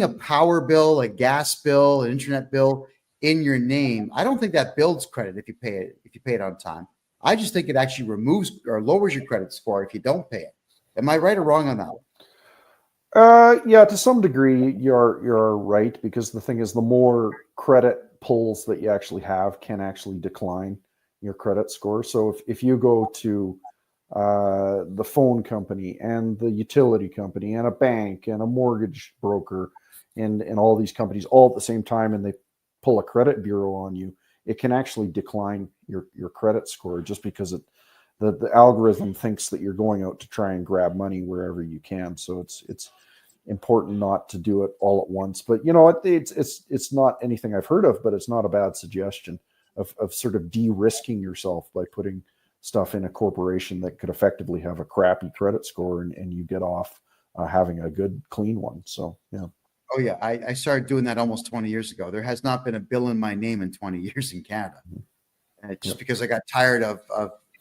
a power bill, a gas bill, an internet bill in your name. I don't think that builds credit if you pay it on time. I just think it actually removes or lowers your credit score if you don't pay it. Am I right or wrong on that? Yeah, to some degree, you're right, because the thing is, the more credit pulls that you actually have can actually decline your credit score. So if you go to the phone company and the utility company and a bank and a mortgage broker and all these companies all at the same time, and they pull a credit bureau on you, it can actually decline your credit score just because the algorithm thinks that you're going out to try and grab money wherever you can. So it's important not to do it all at once. But it's not anything I've heard of, but it's not a bad suggestion of sort of de-risking yourself by putting stuff in a corporation that could effectively have a crappy credit score, and you get off having a good, clean one. So, yeah. Oh, yeah. I started doing that almost 20 years ago. There has not been a bill in my name in 20 years in Canada. Just because I got tired of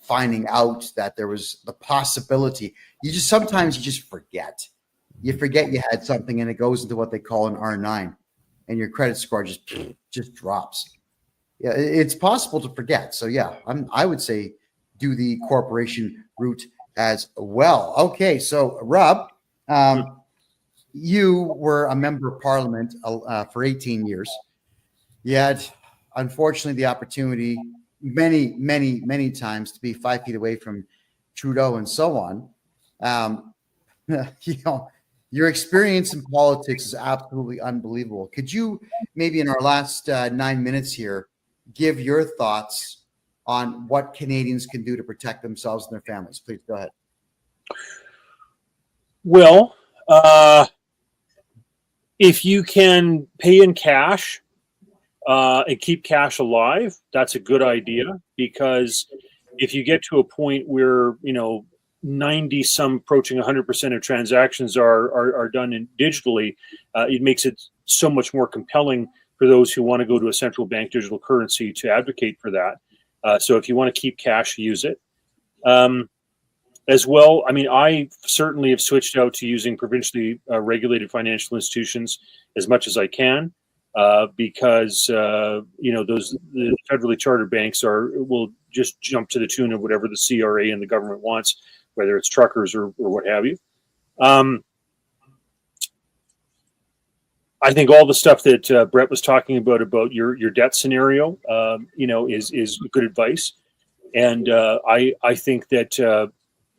finding out that there was the possibility. Sometimes you just forget. You forget you had something, and it goes into what they call an R9, and your credit score just drops. Yeah, it's possible to forget. So yeah, I would say do the corporation route as well. Okay, so Rob, you were a member of Parliament for 18 years. You had, unfortunately, the opportunity many times to be 5 feet away from Trudeau and so on. Your experience in politics is absolutely unbelievable. Could you maybe in our last 9 minutes here give your thoughts on what Canadians can do to protect themselves and their families? Please go ahead. Well, if you can pay in cash and keep cash alive, that's a good idea, because if you get to a point where 90 some approaching 100% of transactions are done digitally, it makes it so much more compelling for those who want to go to a central bank digital currency to advocate for that. So if you want to keep cash, use it. As well, I mean, I certainly have switched out to using provincially regulated financial institutions as much as I can, because the federally chartered banks will just jump to the tune of whatever the CRA and the government wants, whether it's truckers or what have you. I think all the stuff that Brett was talking about your debt scenario, is good advice, and I think that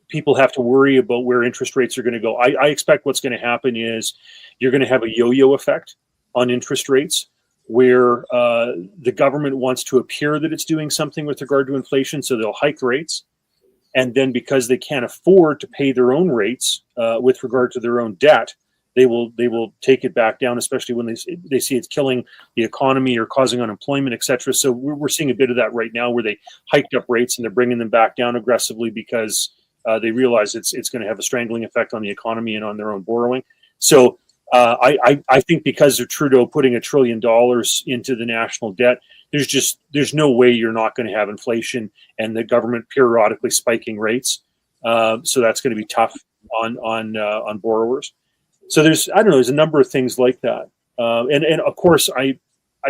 people have to worry about where interest rates are going to go. I expect what's going to happen is you're going to have a yo-yo effect on interest rates, where the government wants to appear that it's doing something with regard to inflation, so they'll hike rates. And then because they can't afford to pay their own rates with regard to their own debt, they will take it back down, especially when they see it's killing the economy or causing unemployment, et cetera. So we're seeing a bit of that right now, where they hiked up rates and they're bringing them back down aggressively because they realize it's going to have a strangling effect on the economy and on their own borrowing. So I think because of Trudeau putting $1 trillion into the national debt, there's no way you're not going to have inflation and the government periodically spiking rates. So that's going to be tough on borrowers. So there's a number of things like that. And of course, I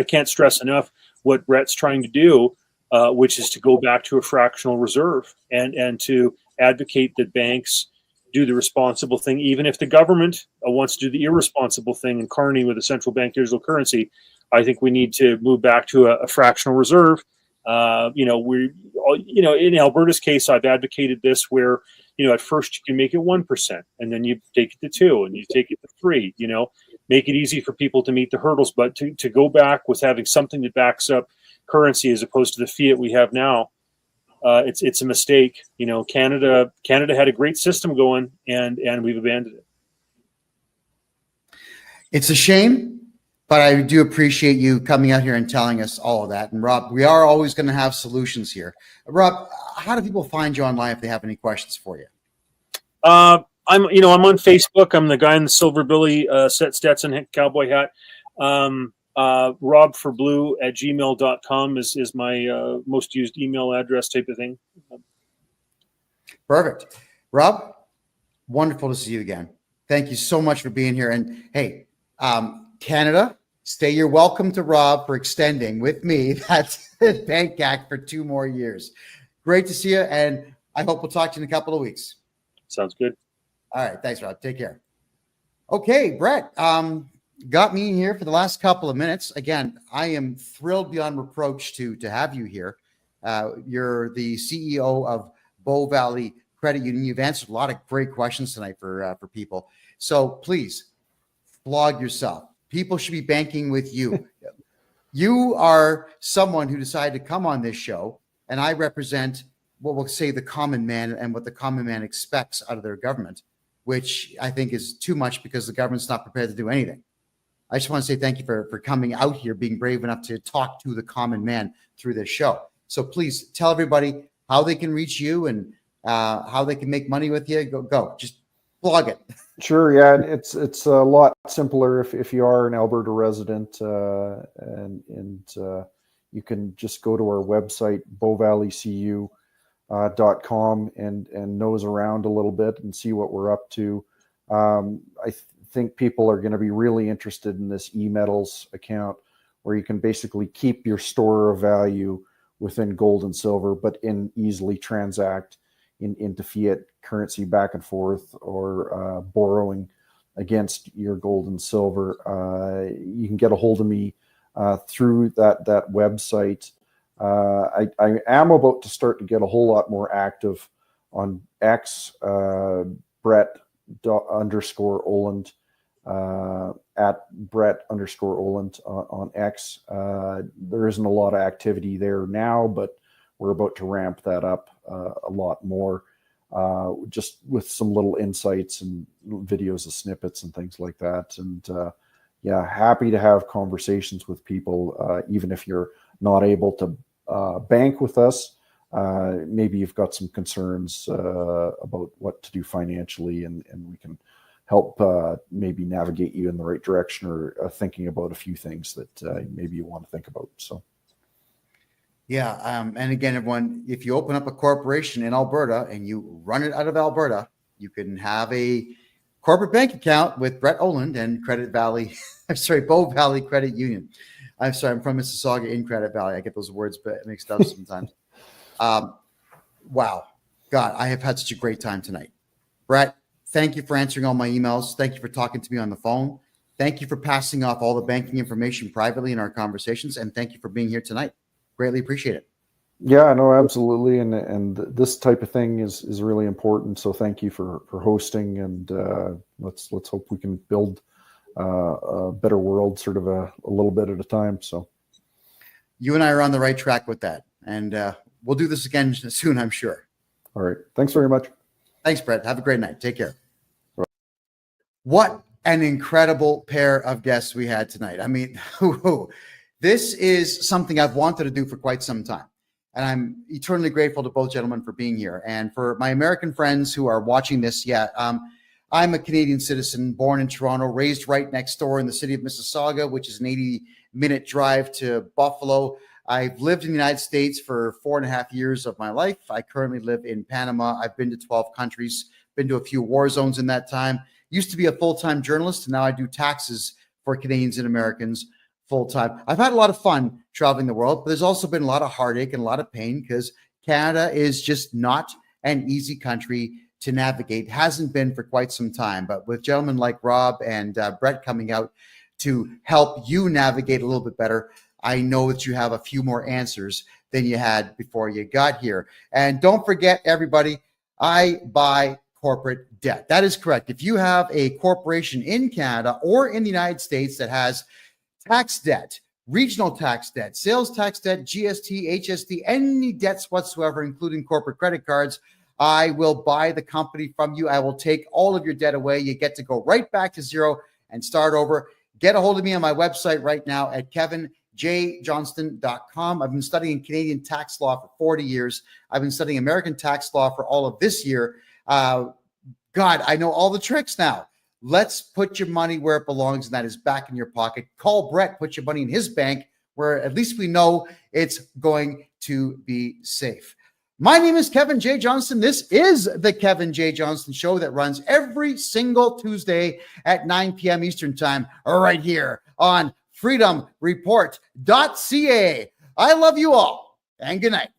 can't stress enough what Brett's trying to do, which is to go back to a fractional reserve and to advocate that banks do the responsible thing, even if the government wants to do the irresponsible thing in Carney with a central bank digital currency. I think we need to move back to a fractional reserve. In Alberta's case, I've advocated this, where at first you can make it 1%, and then you take it to 2%, and you take it to 3%. Make it easy for people to meet the hurdles, but to go back with having something that backs up currency as opposed to the fiat we have now, it's a mistake. Canada had a great system going, and we've abandoned it. It's a shame, but I do appreciate you coming out here and telling us all of that. And Rob, we are always going to have solutions here. Rob, how do people find you online if they have any questions for you? I'm on Facebook. I'm the guy in the silver billy Stetson cowboy hat. robforblue@gmail.com is my most used email address, type of thing. Perfect. Rob, wonderful to see you again. Thank you so much for being here. And hey, Canada, you're welcome to Rob for extending with me that Bank Act for 2 more years. Great to see you, and I hope we'll talk to you in a couple of weeks. Sounds good. All right. Thanks, Rob. Take care. Okay, Brett, got me here for the last couple of minutes. Again, I am thrilled beyond reproach to have you here. You're the CEO of Bow Valley Credit Union. You've answered a lot of great questions tonight for people. So please flog yourself. People should be banking with you. You are someone who decided to come on this show, and I represent what we'll say the common man and what the common man expects out of their government, which I think is too much because the government's not prepared to do anything. I just want to say thank you for coming out here, being brave enough to talk to the common man through this show. So please tell everybody how they can reach you and how they can make money with you. Go. Just plug it. Sure. Yeah. It's a lot simpler if you are an Alberta resident, and you can just go to our website, bowvalleycu.com, and nose around a little bit and see what we're up to. I think people are going to be really interested in this eMetals account, where you can basically keep your store of value within gold and silver, but easily transact into fiat currency back and forth, or borrowing against your gold and silver. You can get a hold of me through that website. I am about to start to get a whole lot more active on X, Brett_Oland, at Brett_Oland on X. There isn't a lot of activity there now, but we're about to ramp that up a lot more, just with some little insights and videos of snippets and things like that. And yeah, happy to have conversations with people, even if you're not able to bank with us. Maybe you've got some concerns about what to do financially, and we can help maybe navigate you in the right direction, or thinking about a few things that maybe you want to think about. So. Yeah. And again, everyone, if you open up a corporation in Alberta and you run it out of Alberta, you can have a corporate bank account with Brett Oland and Bow Valley Credit Union. I'm sorry, I'm from Mississauga in Credit Valley. I get those words mixed up sometimes. Wow. God, I have had such a great time tonight. Brett, thank you for answering all my emails. Thank you for talking to me on the phone. Thank you for passing off all the banking information privately in our conversations. And thank you for being here tonight. Greatly appreciate it. Yeah, no, absolutely. And this type of thing is really important. So thank you for hosting, and let's hope we can build a better world, sort of a little bit at a time. So you and I are on the right track with that. And we'll do this again soon, I'm sure. All right. Thanks very much. Thanks, Brett. Have a great night. Take care. Right. What an incredible pair of guests we had tonight. I mean, this is something I've wanted to do for quite some time. And I'm eternally grateful to both gentlemen for being here. And for my American friends who are watching this, I'm a Canadian citizen, born in Toronto, raised right next door in the city of Mississauga, which is an 80-minute drive to Buffalo. I've lived in the United States for 4.5 years of my life. I currently live in Panama. I've been to 12 countries, been to a few war zones in that time. Used to be a full-time journalist, and now I do taxes for Canadians and Americans full-time. I've had a lot of fun traveling the world, but there's also been a lot of heartache and a lot of pain, because Canada is just not an easy country to navigate. Hasn't been for quite some time, but with gentlemen like Rob and Brett coming out to help you navigate a little bit better, I know that you have a few more answers than you had before you got here. And don't forget, everybody, I buy corporate debt. That is correct. If you have a corporation in Canada or in the United States that has tax debt, regional tax debt, sales tax debt, GST, HST, any debts whatsoever, including corporate credit cards, I will buy the company from you. I will take all of your debt away. You get to go right back to zero and start over. Get a hold of me on my website right now at kevinjjohnston.com. I've been studying Canadian tax law for 40 years. I've been studying American tax law for all of this year. God, I know all the tricks now. Let's put your money where it belongs, and that is back in your pocket. Call Brett, put your money in his bank, where at least we know it's going to be safe. My name is Kevin J. Johnston. This is the Kevin J. Johnston Show that runs every single Tuesday at 9 p.m. Eastern Time, right here on freedomreport.ca. I love you all, and good night.